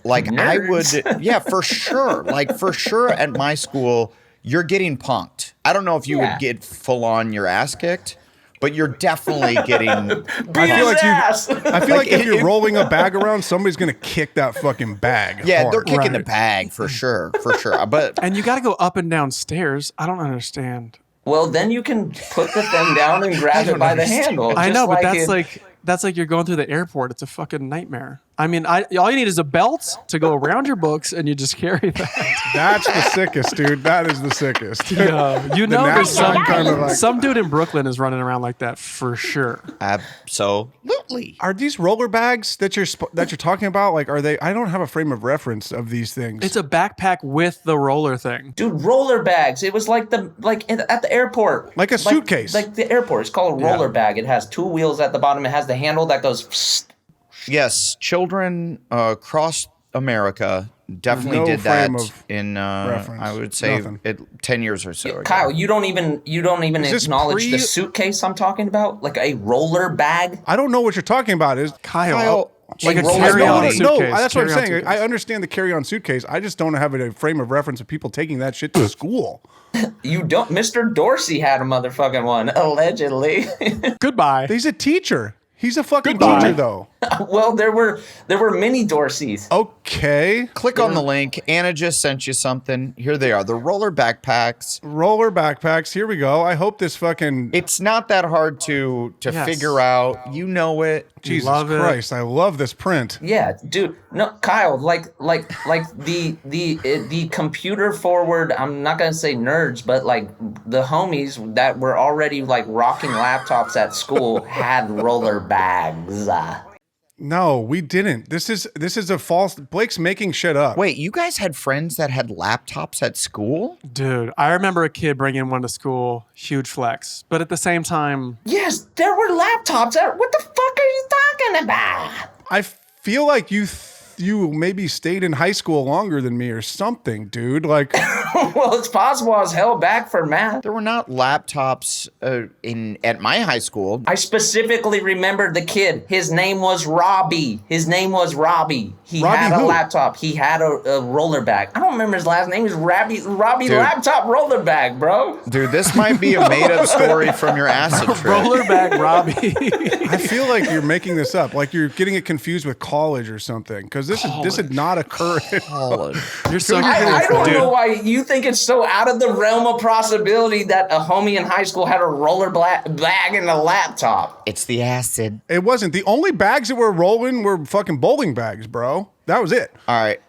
[SPEAKER 2] like, I
[SPEAKER 3] Nerds.
[SPEAKER 2] would, yeah, for sure. Like, for sure at my school, you're getting punked. I don't know if you
[SPEAKER 3] Yeah.
[SPEAKER 2] would get full on your ass kicked, but you're definitely getting.
[SPEAKER 3] Beat
[SPEAKER 4] I feel
[SPEAKER 3] his
[SPEAKER 4] like you.
[SPEAKER 3] ass!
[SPEAKER 4] I feel like if
[SPEAKER 2] it-
[SPEAKER 4] you're rolling a bag around, somebody's gonna kick that fucking bag.
[SPEAKER 2] Yeah,
[SPEAKER 4] hard.
[SPEAKER 2] they're kicking the
[SPEAKER 1] Right.
[SPEAKER 2] bag for sure, for sure. But
[SPEAKER 1] And you got to go up and down stairs. I don't understand.
[SPEAKER 3] Well, then you can put the thing down and grab it by the handle.
[SPEAKER 1] I
[SPEAKER 3] just
[SPEAKER 1] know, but
[SPEAKER 3] it-
[SPEAKER 1] that's like you're going through the airport. It's a fucking nightmare. I mean, all you need is a belt to go around your books, and you just carry that.
[SPEAKER 4] That's the sickest, dude. That is the sickest.
[SPEAKER 1] You know, there's
[SPEAKER 4] knapsack kind of like.
[SPEAKER 1] some dude in Brooklyn is running around like that for sure.
[SPEAKER 2] absolutely.
[SPEAKER 4] Are these roller bags that you're talking about? Like, are they? I don't have a frame of reference of these things.
[SPEAKER 1] It's a backpack with the roller thing.
[SPEAKER 3] Dude, roller bags. It was like at the airport.
[SPEAKER 4] Like a suitcase.
[SPEAKER 3] Like the airport. It's called a roller bag. It has two wheels at the bottom. It has the handle that goes.
[SPEAKER 2] Yes, children across America definitely
[SPEAKER 4] No
[SPEAKER 2] did that
[SPEAKER 4] frame of
[SPEAKER 2] in
[SPEAKER 4] reference.
[SPEAKER 2] I would say
[SPEAKER 4] Nothing.
[SPEAKER 2] 10 years or so ago.
[SPEAKER 3] Kyle, you don't even
[SPEAKER 4] this
[SPEAKER 3] acknowledge
[SPEAKER 4] pre-
[SPEAKER 3] the suitcase I'm talking about, like a roller bag.
[SPEAKER 4] I don't know what you're talking about. Is
[SPEAKER 1] Kyle, like a
[SPEAKER 3] roller
[SPEAKER 1] carry-on
[SPEAKER 3] bag.
[SPEAKER 1] suitcase.
[SPEAKER 4] No, that's what I'm
[SPEAKER 1] carry-on
[SPEAKER 4] saying.
[SPEAKER 1] suitcase.
[SPEAKER 4] I understand the carry-on suitcase. I just don't have a frame of reference of people taking that shit to school.
[SPEAKER 3] You don't. Mr. Dorsey had a motherfucking one, allegedly.
[SPEAKER 1] Goodbye.
[SPEAKER 4] He's a teacher. He's a fucking
[SPEAKER 3] Goodbye.
[SPEAKER 4] teacher, though.
[SPEAKER 3] Well, there were many Dorseys.
[SPEAKER 4] Okay.
[SPEAKER 2] Click on the link. Anna just sent you something. Here they are. The roller backpacks.
[SPEAKER 4] Roller backpacks. Here we go. I hope this fucking...
[SPEAKER 2] It's not that hard to figure out. You know it.
[SPEAKER 4] Jesus
[SPEAKER 1] love it.
[SPEAKER 4] Christ. I love this print.
[SPEAKER 3] Yeah, dude. No, Kyle, like the computer forward, I'm not going to say nerds, but like the homies that were already like rocking laptops at school had roller bags.
[SPEAKER 4] No, we didn't. This is a false... Blake's making shit up.
[SPEAKER 2] Wait, you guys had friends that had laptops at school?
[SPEAKER 1] Dude, I remember a kid bringing one to school. Huge flex. But at the same time,
[SPEAKER 3] Yes, there were laptops. What the fuck are you talking about?
[SPEAKER 4] I feel like you maybe stayed in high school longer than me or something, dude. Like...
[SPEAKER 3] Well, it's possible I was held back for math.
[SPEAKER 2] There were not laptops at my high school.
[SPEAKER 3] I specifically remember the kid. His name was Robbie. He
[SPEAKER 4] Robbie
[SPEAKER 3] had a
[SPEAKER 4] who?
[SPEAKER 3] laptop. He had a roller bag. I don't remember his last name. It was Robbie
[SPEAKER 2] Dude.
[SPEAKER 3] Laptop Roller Bag, bro.
[SPEAKER 2] Dude, this might be a made-up story from your acid trip.
[SPEAKER 1] roller bag Robbie.
[SPEAKER 4] I feel like you're making this up. Like you're getting it confused with college or something. Because this did not occur.
[SPEAKER 1] You're so
[SPEAKER 3] I don't
[SPEAKER 1] Dude.
[SPEAKER 3] know why you think it's so out of the realm of possibility that a homie in high school had a roller bag and a laptop.
[SPEAKER 2] It's the acid.
[SPEAKER 4] It wasn't. The only bags that were rolling were fucking bowling bags, bro. That was it.
[SPEAKER 2] All right.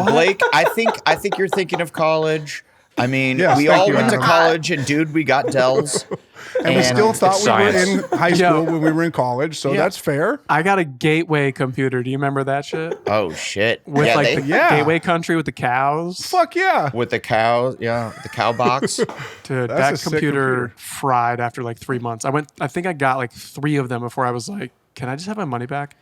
[SPEAKER 2] Blake, I think you're thinking of college. I mean,
[SPEAKER 4] Yes,
[SPEAKER 2] we
[SPEAKER 4] thank
[SPEAKER 2] all
[SPEAKER 4] you,
[SPEAKER 2] went to
[SPEAKER 4] Anna.
[SPEAKER 2] college, and dude, we got Dells.
[SPEAKER 4] And we still thought
[SPEAKER 5] it's
[SPEAKER 4] we were
[SPEAKER 5] science.
[SPEAKER 4] in high school when we were in college, so that's fair.
[SPEAKER 1] I got a gateway computer. Do you remember that shit?
[SPEAKER 2] Oh shit!
[SPEAKER 1] With
[SPEAKER 2] yeah,
[SPEAKER 1] like the
[SPEAKER 4] Yeah.
[SPEAKER 1] gateway country with the cows?
[SPEAKER 4] Fuck yeah.
[SPEAKER 2] with the cow, the cow box.
[SPEAKER 1] Dude,
[SPEAKER 4] That's a
[SPEAKER 1] that
[SPEAKER 4] sick
[SPEAKER 1] computer
[SPEAKER 4] computer.
[SPEAKER 1] fried after like 3 months. I think I got like 3 of them before I was like, can I just have my money back?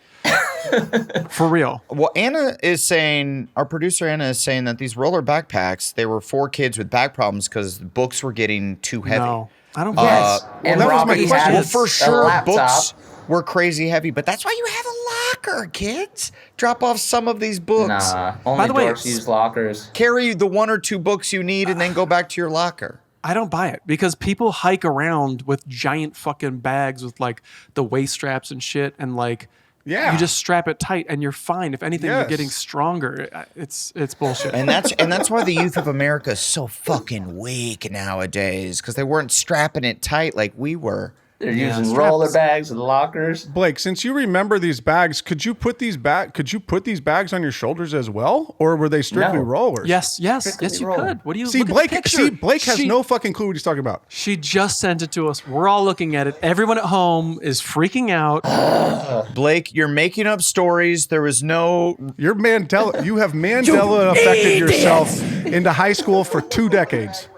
[SPEAKER 1] For real.
[SPEAKER 2] Well, Anna is saying, our producer Anna is saying that these roller backpacks, they were for kids with back problems because books were getting too heavy.
[SPEAKER 1] No, I don't
[SPEAKER 3] Yes,
[SPEAKER 1] guess.
[SPEAKER 3] and
[SPEAKER 4] that was my
[SPEAKER 3] Robbie
[SPEAKER 4] question.
[SPEAKER 3] had
[SPEAKER 2] Well, for
[SPEAKER 3] a
[SPEAKER 2] sure,
[SPEAKER 3] laptop.
[SPEAKER 2] books were crazy heavy, but that's why you have a locker, kids. Drop off some of these books.
[SPEAKER 3] Nah, only
[SPEAKER 1] By the way,
[SPEAKER 3] dorks use lockers.
[SPEAKER 2] Carry the 1 or 2 books you need and then go back to your locker.
[SPEAKER 1] I don't buy it because people hike around with giant fucking bags with like the waist straps and shit, and like
[SPEAKER 4] Yeah.
[SPEAKER 1] you just strap it tight and you're fine. If anything, you're
[SPEAKER 4] Yes.
[SPEAKER 1] getting stronger. It's bullshit.
[SPEAKER 2] And that's why the youth of America is so fucking weak nowadays, because they weren't strapping it tight like we were.
[SPEAKER 3] They're using
[SPEAKER 1] straps.
[SPEAKER 3] roller bags with lockers.
[SPEAKER 4] Blake, since you remember these bags, could you put these bags on your shoulders as well? Or were they strictly
[SPEAKER 3] No.
[SPEAKER 4] rollers?
[SPEAKER 1] yes, you
[SPEAKER 3] roll.
[SPEAKER 1] could. What do you
[SPEAKER 4] See,
[SPEAKER 1] look at the
[SPEAKER 4] Blake
[SPEAKER 1] picture.
[SPEAKER 4] Blake has
[SPEAKER 1] She-
[SPEAKER 4] no fucking clue what he's talking about.
[SPEAKER 1] She just sent it to us. We're all looking at it. Everyone at home is freaking out.
[SPEAKER 2] Blake, you're making up stories. There was no.
[SPEAKER 4] You have Mandela affected yourself into high school for 2 decades.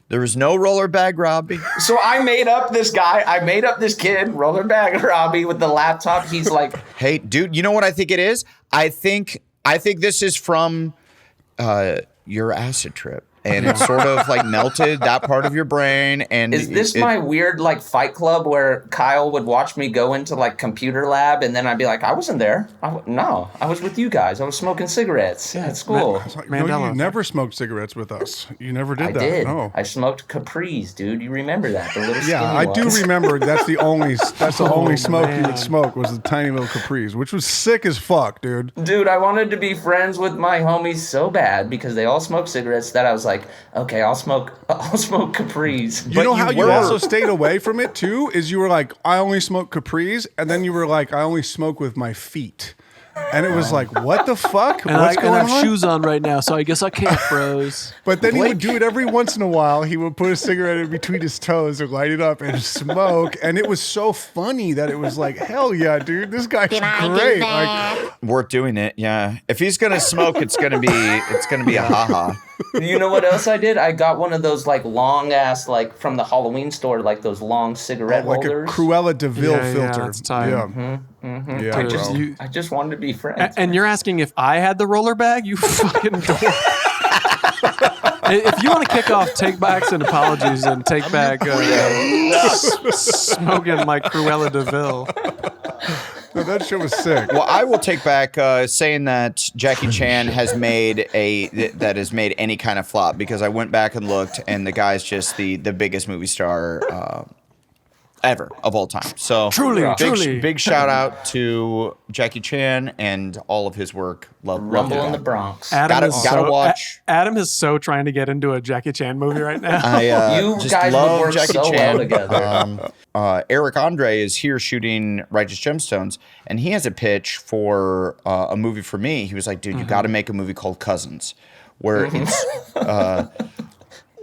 [SPEAKER 2] There was no roller bag, Robbie.
[SPEAKER 3] So I made up this guy. I made up this kid, roller bag Robbie, with the laptop. He's like,
[SPEAKER 2] Hey, dude, you know what I think it is? I think this is from your acid trip. And it sort of like melted that part of your brain. And
[SPEAKER 3] is this my weird like fight club where Kyle would watch me go into like computer lab and then I'd be like, I wasn't there. No, I was with you guys. I was smoking cigarettes at school.
[SPEAKER 4] It's like, no,
[SPEAKER 1] Mandela
[SPEAKER 4] you never smoked cigarettes with us. You never did
[SPEAKER 3] I
[SPEAKER 4] that.
[SPEAKER 3] did.
[SPEAKER 4] No.
[SPEAKER 3] I smoked Capris, dude. You remember that? The little
[SPEAKER 4] Yeah,
[SPEAKER 3] skinny
[SPEAKER 4] I do
[SPEAKER 3] ones.
[SPEAKER 4] remember. That's the only smoke you
[SPEAKER 1] man.
[SPEAKER 4] would smoke was the tiny little Capris, which was sick as fuck, dude.
[SPEAKER 3] Dude, I wanted to be friends with my homies so bad because they all smoke cigarettes that I was like, okay, I'll smoke Capris.
[SPEAKER 4] You know how you
[SPEAKER 2] were-
[SPEAKER 4] also stayed away from it too? Is you were like, I only smoke Capris, and then you were like, I only smoke with my feet. And it was like, what the fuck?
[SPEAKER 1] And
[SPEAKER 4] What's
[SPEAKER 1] I
[SPEAKER 4] going
[SPEAKER 1] have
[SPEAKER 4] on?
[SPEAKER 1] shoes on right now, so I guess I can't, bros.
[SPEAKER 4] But then he would do it every once in a while. He would put a cigarette in between his toes and light it up and smoke. And it was so funny that it was like, hell yeah, dude, this guy's great. Like,
[SPEAKER 2] worth doing it? Yeah. If he's gonna smoke, it's gonna be a haha.
[SPEAKER 3] You know what else I did? I got one of those like long ass, like from the Halloween store, like those long cigarette
[SPEAKER 4] like a
[SPEAKER 3] holders.
[SPEAKER 4] Cruella DeVille
[SPEAKER 1] Yeah,
[SPEAKER 4] filter.
[SPEAKER 1] that's tight.
[SPEAKER 4] Yeah. Yeah,
[SPEAKER 3] I
[SPEAKER 4] bro.
[SPEAKER 3] just,
[SPEAKER 1] You-
[SPEAKER 3] I just wanted to be friends.
[SPEAKER 1] And you're asking if I had the roller bag? You fucking dork. If you want to kick off take backs and apologies and take back smoking my Cruella DeVille.
[SPEAKER 4] No, that shit was sick.
[SPEAKER 2] Well, I will take back saying that Jacky Chan has made any kind of flop, because I went back and looked, and the guy's just the biggest movie star ever of all time. So
[SPEAKER 1] Truly.
[SPEAKER 2] big shout out to Jacky Chan and all of his work. Love
[SPEAKER 3] Rumble
[SPEAKER 2] that
[SPEAKER 3] in the
[SPEAKER 2] guy.
[SPEAKER 3] Bronx.
[SPEAKER 2] Gotta watch.
[SPEAKER 1] Adam is so trying to get into a Jackie Chan movie right now.
[SPEAKER 2] I
[SPEAKER 3] You
[SPEAKER 2] just
[SPEAKER 3] guys would
[SPEAKER 2] love
[SPEAKER 3] work
[SPEAKER 2] Jacky
[SPEAKER 3] so
[SPEAKER 2] Chan.
[SPEAKER 3] well together.
[SPEAKER 2] Eric Andre is here shooting Righteous Gemstones, and he has a pitch for a movie for me. He was like, dude, you got to make a movie called Cousins, where it's...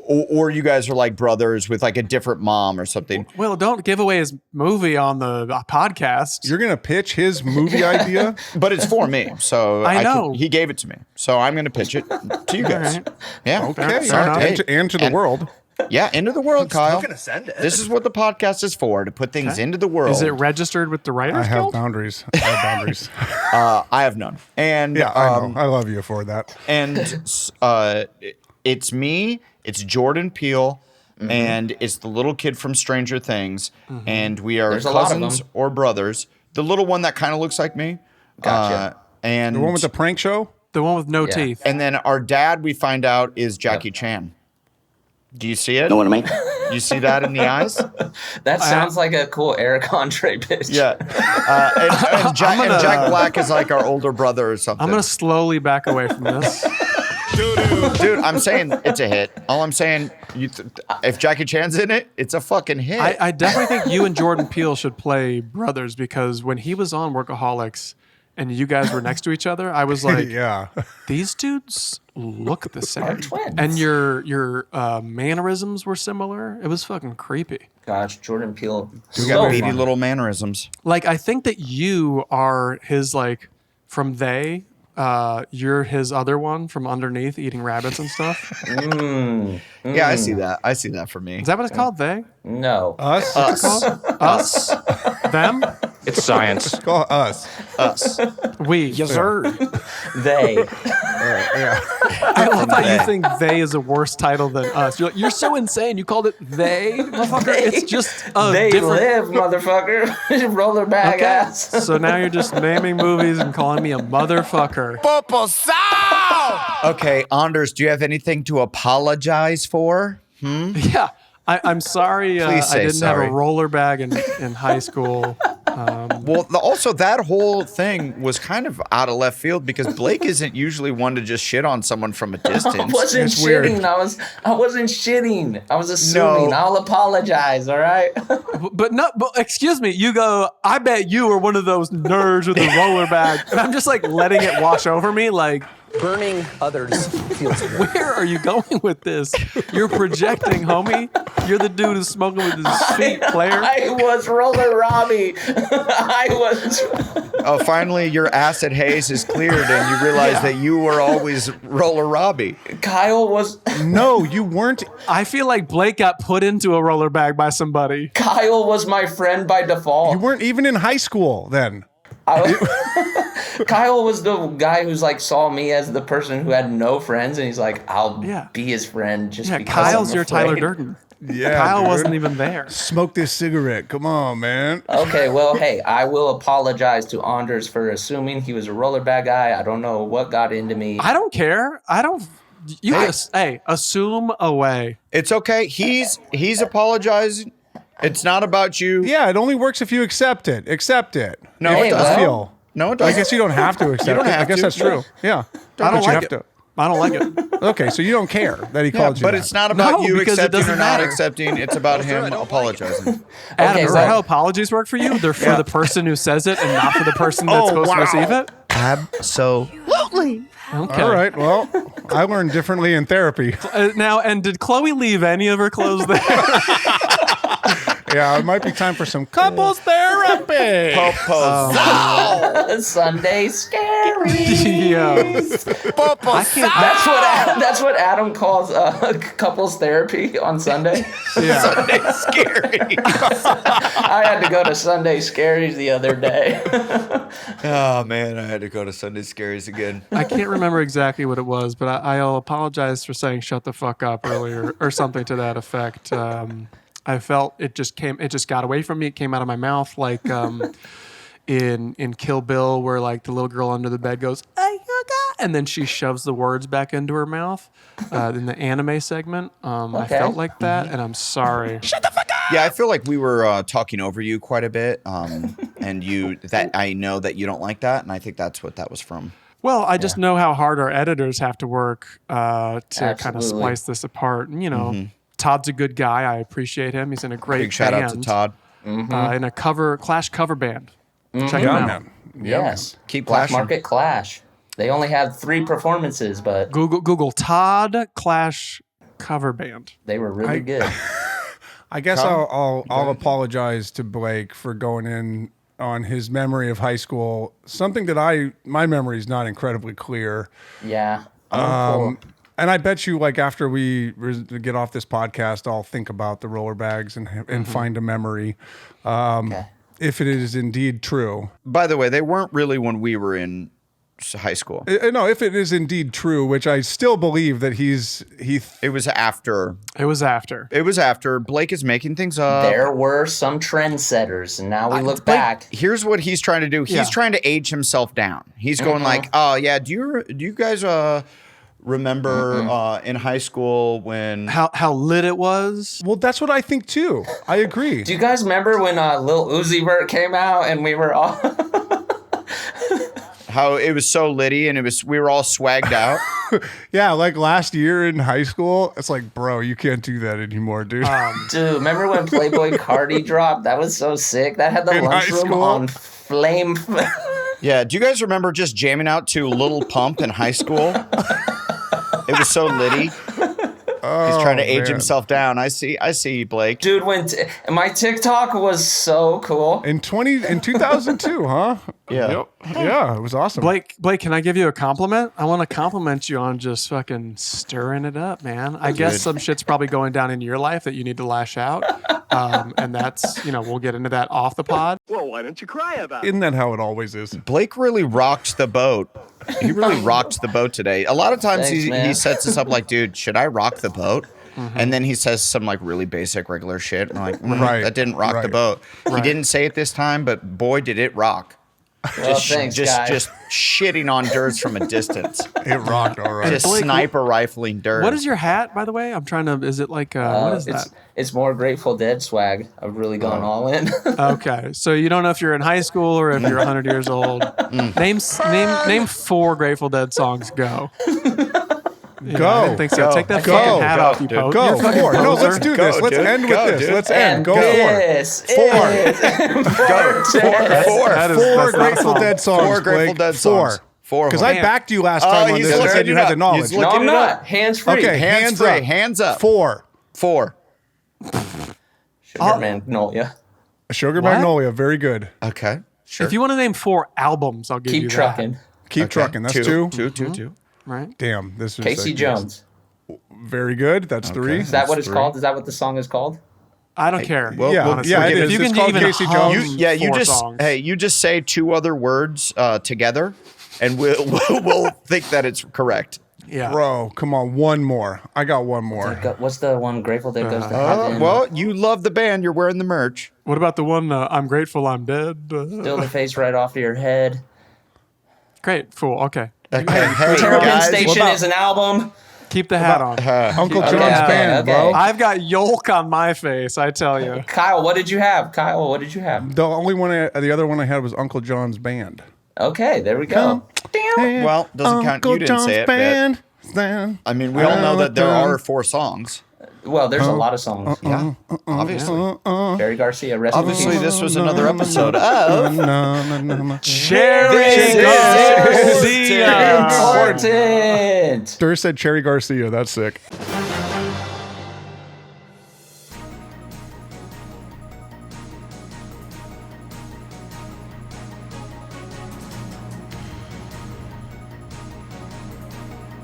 [SPEAKER 2] Or you guys are like brothers with like a different mom or something.
[SPEAKER 1] Well, don't give away his movie on the podcast.
[SPEAKER 4] You're gonna pitch his movie idea?
[SPEAKER 2] But it's for me, so
[SPEAKER 1] I know.
[SPEAKER 2] he gave it to me, so I'm going to pitch it to you guys.
[SPEAKER 1] right.
[SPEAKER 2] Yeah.
[SPEAKER 4] Okay.
[SPEAKER 1] Fair enough.
[SPEAKER 4] And to the world.
[SPEAKER 2] Yeah, into the world, Kyle.
[SPEAKER 6] gonna send it.
[SPEAKER 2] This is what the podcast is for, to put things into the world.
[SPEAKER 1] Is it registered with the Writers
[SPEAKER 4] I have
[SPEAKER 1] Guild?
[SPEAKER 4] boundaries. I have boundaries.
[SPEAKER 2] I have none. And
[SPEAKER 4] Yeah, I know. I love you for that.
[SPEAKER 2] and it's me, it's Jordan Peele, and it's the little kid from Stranger Things, and we are
[SPEAKER 3] There's a lot of
[SPEAKER 2] cousins
[SPEAKER 3] them.
[SPEAKER 2] or brothers. The little one that kind of looks like me.
[SPEAKER 3] Gotcha.
[SPEAKER 2] And
[SPEAKER 4] The one with the prank show?
[SPEAKER 1] The one with no
[SPEAKER 3] Yeah.
[SPEAKER 1] teeth.
[SPEAKER 2] and then our dad, we find out, is Jacky Chan. Do you see it?
[SPEAKER 5] Know what I mean?
[SPEAKER 2] You see that in the eyes?
[SPEAKER 3] That sounds like a cool Eric Andre pitch.
[SPEAKER 2] Yeah. And Jack Black is like our older brother or something.
[SPEAKER 1] I'm going to slowly back away from this.
[SPEAKER 2] Dude, I'm saying it's a hit. All I'm saying, if Jacky Chan's in it, it's a fucking hit.
[SPEAKER 1] I definitely think you and Jordan Peele should play brothers, because when he was on Workaholics and you guys were next to each other, I was like,
[SPEAKER 4] Yeah.
[SPEAKER 1] these dudes look the same.
[SPEAKER 3] twins.
[SPEAKER 1] And your mannerisms were similar. It was fucking creepy.
[SPEAKER 3] Gosh, Jordan Peele.
[SPEAKER 2] we got beady little mannerisms.
[SPEAKER 1] Like, I think that you are his, like, from They, you're his other one from underneath eating rabbits and stuff.
[SPEAKER 2] Yeah, I see that. I see that for me.
[SPEAKER 1] Is that what it's called? They?
[SPEAKER 3] No.
[SPEAKER 4] Us?
[SPEAKER 1] Us? Them?
[SPEAKER 5] It's science.
[SPEAKER 4] Call us.
[SPEAKER 2] Us.
[SPEAKER 1] We. Yes, sir.
[SPEAKER 3] They.
[SPEAKER 1] I love how you think They is a worse title than Us. You're like, you're so insane. You called it They? Motherfucker, it's just a
[SPEAKER 3] They
[SPEAKER 1] different...
[SPEAKER 3] live, motherfucker. Roller bag ass.
[SPEAKER 1] So now you're just naming movies and calling me a motherfucker.
[SPEAKER 2] Okay, Anders, do you have anything to apologize for?
[SPEAKER 1] Yeah. I'm sorry
[SPEAKER 2] Please
[SPEAKER 1] I
[SPEAKER 2] say
[SPEAKER 1] didn't have
[SPEAKER 2] sorry.
[SPEAKER 1] a roller bag in high school.
[SPEAKER 2] Well, also that whole thing was kind of out of left field because Blake isn't usually one to just shit on someone from a
[SPEAKER 3] I
[SPEAKER 2] distance.
[SPEAKER 3] wasn't
[SPEAKER 4] It's weird.
[SPEAKER 3] shitting. I wasn't shitting. I was assuming.
[SPEAKER 2] No.
[SPEAKER 3] I'll apologize. All right.
[SPEAKER 1] But excuse me, you go, I bet you were one of those nerds with a roller bag. And I'm just like letting it wash over me like,
[SPEAKER 6] Burning others feels good.
[SPEAKER 1] where are you going with this? You're projecting, homie. You're the dude who's smoking with his feet, player.
[SPEAKER 3] I was Roller Robbie. I was.
[SPEAKER 2] Oh, finally your acid haze is cleared and you realize that you were always Roller Robbie.
[SPEAKER 3] Kyle was.
[SPEAKER 4] No, you weren't.
[SPEAKER 1] I feel like Blake got put into a roller bag by somebody.
[SPEAKER 3] Kyle was my friend by default.
[SPEAKER 4] You weren't even in high school then.
[SPEAKER 3] Kyle was the guy who's like saw me as the person who had no friends, and he's like, "I'll
[SPEAKER 1] Yeah.
[SPEAKER 3] be his friend just
[SPEAKER 1] Yeah,
[SPEAKER 3] because."
[SPEAKER 1] Kyle's
[SPEAKER 3] I'm
[SPEAKER 1] your Tyler
[SPEAKER 3] afraid."
[SPEAKER 1] Durden.
[SPEAKER 4] Yeah,
[SPEAKER 1] Kyle
[SPEAKER 4] dude.
[SPEAKER 1] wasn't even there.
[SPEAKER 4] Smoke this cigarette. Come on, man.
[SPEAKER 3] Okay, well, hey, I will apologize to Anders for assuming he was a roller bag guy. I don't know what got into me.
[SPEAKER 1] I don't care. I don't. You just assume away.
[SPEAKER 2] It's okay. He's apologizing. It's not about you.
[SPEAKER 4] Yeah, it only works if you accept it. Accept it.
[SPEAKER 2] No,
[SPEAKER 3] Hey,
[SPEAKER 2] it doesn't.
[SPEAKER 3] well-
[SPEAKER 4] Feel.
[SPEAKER 2] No, it
[SPEAKER 4] I
[SPEAKER 2] doesn't.
[SPEAKER 4] guess you don't have to accept
[SPEAKER 2] don't
[SPEAKER 4] it.
[SPEAKER 2] have
[SPEAKER 4] I guess
[SPEAKER 2] to.
[SPEAKER 4] that's true. Yeah.
[SPEAKER 1] I don't
[SPEAKER 4] But you
[SPEAKER 1] like
[SPEAKER 4] have
[SPEAKER 1] it.
[SPEAKER 4] to.
[SPEAKER 1] I don't like it.
[SPEAKER 4] Okay, so you don't care that he
[SPEAKER 2] Yeah,
[SPEAKER 4] called you
[SPEAKER 2] but
[SPEAKER 4] that.
[SPEAKER 2] it's not about
[SPEAKER 1] No,
[SPEAKER 2] you
[SPEAKER 1] because it
[SPEAKER 2] accepting or
[SPEAKER 1] doesn't
[SPEAKER 2] not
[SPEAKER 1] matter.
[SPEAKER 2] accepting. It's about him apologizing.
[SPEAKER 1] Adam,
[SPEAKER 3] Okay,
[SPEAKER 1] is that
[SPEAKER 3] right.
[SPEAKER 1] how apologies work for you? They're for the person who says it and not for the person that's supposed to receive it?
[SPEAKER 2] Absolutely.
[SPEAKER 1] Okay.
[SPEAKER 4] All right. Well, I learned differently in therapy.
[SPEAKER 1] Now, and did Chloe leave any of her clothes there?
[SPEAKER 4] Yeah, it might be time for some couples therapy.
[SPEAKER 3] Sunday scary.
[SPEAKER 1] Yeah. I can't.
[SPEAKER 3] That's what Adam calls couples therapy on Sunday.
[SPEAKER 1] Yeah.
[SPEAKER 2] Scary.
[SPEAKER 3] I had to go to Sunday Scaries the other day.
[SPEAKER 2] Oh man, I had to go to Sunday Scaries again.
[SPEAKER 1] I can't remember exactly what it was, but I'll apologize for saying "shut the fuck up" earlier or something to that effect. I felt it just got away from me. It came out of my mouth like in Kill Bill, where like the little girl under the bed goes, "Ayuga," and then she shoves the words back into her mouth in the anime segment. I
[SPEAKER 3] Okay.
[SPEAKER 1] felt like that, and I'm sorry. Shut the fuck up!
[SPEAKER 2] Yeah, I feel like we were talking over you quite a bit, and I know that you don't like that, and I think that's what that was from.
[SPEAKER 1] Well, I just know how hard our editors have to work to kind of
[SPEAKER 3] Absolutely.
[SPEAKER 1] splice this apart. And, Todd's a good guy. I appreciate him. He's in a great
[SPEAKER 2] Big shout
[SPEAKER 1] band.
[SPEAKER 2] out to Todd.
[SPEAKER 1] In a Clash cover band. Check him
[SPEAKER 4] Yeah,
[SPEAKER 1] out.
[SPEAKER 4] man.
[SPEAKER 3] Yes.
[SPEAKER 2] Keep
[SPEAKER 3] Black
[SPEAKER 2] clashing.
[SPEAKER 3] Market Clash. They only have 3 performances, but
[SPEAKER 1] Google Todd Clash cover band.
[SPEAKER 3] they were really good.
[SPEAKER 4] I guess I'll apologize to Blake for going in on his memory of high school. Something that my memory is not incredibly clear.
[SPEAKER 3] Yeah.
[SPEAKER 4] And I bet you, like, after we get off this podcast, I'll think about the roller bags and find a memory.
[SPEAKER 3] Okay.
[SPEAKER 4] If it is indeed true.
[SPEAKER 2] By the way, they weren't really when we were in high school.
[SPEAKER 4] No, if it is indeed true, which I still believe that
[SPEAKER 2] It was after.
[SPEAKER 1] It was after.
[SPEAKER 2] It was after. Blake is making things up.
[SPEAKER 3] There were some trendsetters, and now we look back.
[SPEAKER 2] Here's what he's trying to do. He's trying to age himself down. He's going like, oh yeah, do you guys remember in high school when
[SPEAKER 1] How lit it was.
[SPEAKER 4] well, that's what I think too. I agree.
[SPEAKER 3] Do you guys remember when Lil Uzi Vert came out and we were all...
[SPEAKER 2] how it was so litty and we were all swagged out?
[SPEAKER 4] Yeah, like last year in high school, it's like, bro, you can't do that anymore, dude.
[SPEAKER 3] Dude, remember when Playboy Cardi dropped? That was so sick. That had the
[SPEAKER 4] In high
[SPEAKER 3] lunchroom
[SPEAKER 4] school?
[SPEAKER 3] on flame.
[SPEAKER 2] Yeah. Do you guys remember just jamming out to Little Pump in high school? It was so litty. He's trying to age
[SPEAKER 4] man.
[SPEAKER 2] himself down. I see you, Blake.
[SPEAKER 3] Dude, my TikTok was so cool.
[SPEAKER 4] In 2002, huh?
[SPEAKER 2] Yeah.
[SPEAKER 1] Yep.
[SPEAKER 4] Yeah, it was awesome.
[SPEAKER 1] Blake, can I give you a compliment? I want to compliment you on just fucking stirring it up, man. I guess some shit's probably going down in your life that you need to lash out. And that's, we'll get into that off the pod.
[SPEAKER 7] Well, why don't you cry about it?
[SPEAKER 4] Isn't that how it always is?
[SPEAKER 2] Blake really rocked the boat. He really rocked the boat today. A lot of times
[SPEAKER 3] Thanks, man.
[SPEAKER 2] he sets us up like, dude, should I rock the boat? And then he says some like really basic regular shit. And I'm like,
[SPEAKER 4] Right,
[SPEAKER 2] that didn't rock the
[SPEAKER 4] right.
[SPEAKER 2] boat. He didn't say it this time, but boy, did it rock.
[SPEAKER 3] Well, thanks, guys.
[SPEAKER 2] Just shitting on dirt from a distance.
[SPEAKER 4] It rocked, all right.
[SPEAKER 2] Just
[SPEAKER 1] Blake,
[SPEAKER 2] sniper rifling dirt.
[SPEAKER 1] What is your hat, by the way? I'm trying to, is it like, what is that?
[SPEAKER 3] It's more Grateful Dead swag. I've really gone all in.
[SPEAKER 1] Okay, so you don't know if you're in high school or if you're 100 years old. Name 4 Grateful Dead songs. Go.
[SPEAKER 4] Go.
[SPEAKER 1] I didn't think so.
[SPEAKER 2] Go.
[SPEAKER 1] Take that
[SPEAKER 2] Go.
[SPEAKER 1] fucking hat
[SPEAKER 2] Go,
[SPEAKER 1] off, you
[SPEAKER 2] dude.
[SPEAKER 1] poser.
[SPEAKER 4] Go.
[SPEAKER 1] You're a fucking
[SPEAKER 4] 4. No,
[SPEAKER 1] poser.
[SPEAKER 4] let's do
[SPEAKER 2] Go,
[SPEAKER 4] this. Let's
[SPEAKER 2] dude.
[SPEAKER 4] end
[SPEAKER 2] Go,
[SPEAKER 4] with this.
[SPEAKER 2] dude.
[SPEAKER 4] Let's end.
[SPEAKER 3] And
[SPEAKER 4] Go 4.
[SPEAKER 3] this is important.
[SPEAKER 1] That is-
[SPEAKER 4] 4
[SPEAKER 1] that's not a
[SPEAKER 4] Grateful
[SPEAKER 1] song.
[SPEAKER 4] Dead songs.
[SPEAKER 2] 4 Grateful
[SPEAKER 4] Blake.
[SPEAKER 2] Dead songs. 4 of
[SPEAKER 4] Because
[SPEAKER 2] them.
[SPEAKER 4] I backed you last time on
[SPEAKER 2] he's
[SPEAKER 4] this and
[SPEAKER 2] looking
[SPEAKER 4] said you
[SPEAKER 2] it
[SPEAKER 4] had
[SPEAKER 2] up.
[SPEAKER 4] the knowledge.
[SPEAKER 2] He's
[SPEAKER 3] No,
[SPEAKER 2] looking
[SPEAKER 3] I'm
[SPEAKER 2] it
[SPEAKER 3] not.
[SPEAKER 2] up.
[SPEAKER 3] Hands free.
[SPEAKER 4] Okay, hands
[SPEAKER 2] free.
[SPEAKER 4] up.
[SPEAKER 2] Hands up.
[SPEAKER 4] 4.
[SPEAKER 2] 4.
[SPEAKER 3] Sugar Magnolia.
[SPEAKER 4] Sugar
[SPEAKER 1] What?
[SPEAKER 4] Magnolia. Very good.
[SPEAKER 2] Okay. Sure.
[SPEAKER 1] If you want to name 4 albums, I'll give you
[SPEAKER 3] Keep
[SPEAKER 1] that.
[SPEAKER 3] trucking.
[SPEAKER 4] Keep trucking. That's 2.
[SPEAKER 2] 2.
[SPEAKER 1] Right?
[SPEAKER 4] Damn. This is
[SPEAKER 3] Casey Jones.
[SPEAKER 4] Very good. That's 3.
[SPEAKER 3] Is that what it's
[SPEAKER 2] 3.
[SPEAKER 3] called? Is that what the song is called?
[SPEAKER 1] I don't care.
[SPEAKER 2] well,
[SPEAKER 4] Yeah,
[SPEAKER 1] honestly.
[SPEAKER 4] yeah, it
[SPEAKER 1] If
[SPEAKER 4] is.
[SPEAKER 1] you
[SPEAKER 4] It's
[SPEAKER 1] can
[SPEAKER 4] called
[SPEAKER 1] even
[SPEAKER 4] Casey
[SPEAKER 1] hum
[SPEAKER 4] Jones.
[SPEAKER 2] You
[SPEAKER 1] 4
[SPEAKER 2] just
[SPEAKER 1] songs.
[SPEAKER 2] you just say 2 other words together, and we'll think that it's correct.
[SPEAKER 1] Yeah.
[SPEAKER 4] Bro, come on. One more. I got one more.
[SPEAKER 3] What's the one Grateful Dead goes to heaven?
[SPEAKER 2] Well, you love the band. You're wearing the merch.
[SPEAKER 1] What about the one, I'm grateful I'm dead?
[SPEAKER 3] Steal the face right off of your head.
[SPEAKER 1] Great. Fool. Okay.
[SPEAKER 2] Hey,
[SPEAKER 3] Terrapin
[SPEAKER 2] guys.
[SPEAKER 3] Station is an album.
[SPEAKER 1] Keep the hat on.
[SPEAKER 4] Uncle John's
[SPEAKER 3] Okay,
[SPEAKER 4] band,
[SPEAKER 3] okay.
[SPEAKER 4] bro.
[SPEAKER 1] I've got yolk on my face, I tell you.
[SPEAKER 3] Kyle, what did you have? Kyle, what did you have?
[SPEAKER 4] The other one I had was Uncle John's band.
[SPEAKER 3] Okay, there we go.
[SPEAKER 2] Well, doesn't count. You didn't say it,
[SPEAKER 4] band.
[SPEAKER 2] I mean, we all know that there are 4 songs.
[SPEAKER 3] Well, there's a lot of songs.
[SPEAKER 2] Yeah, obviously.
[SPEAKER 3] Barry Garcia, rest in
[SPEAKER 2] Obviously,
[SPEAKER 3] peace.
[SPEAKER 2] this was another episode of
[SPEAKER 1] Cherry
[SPEAKER 2] Garcia.
[SPEAKER 1] Garcia.
[SPEAKER 3] Important.
[SPEAKER 4] Stir said Cherry Garcia. That's sick.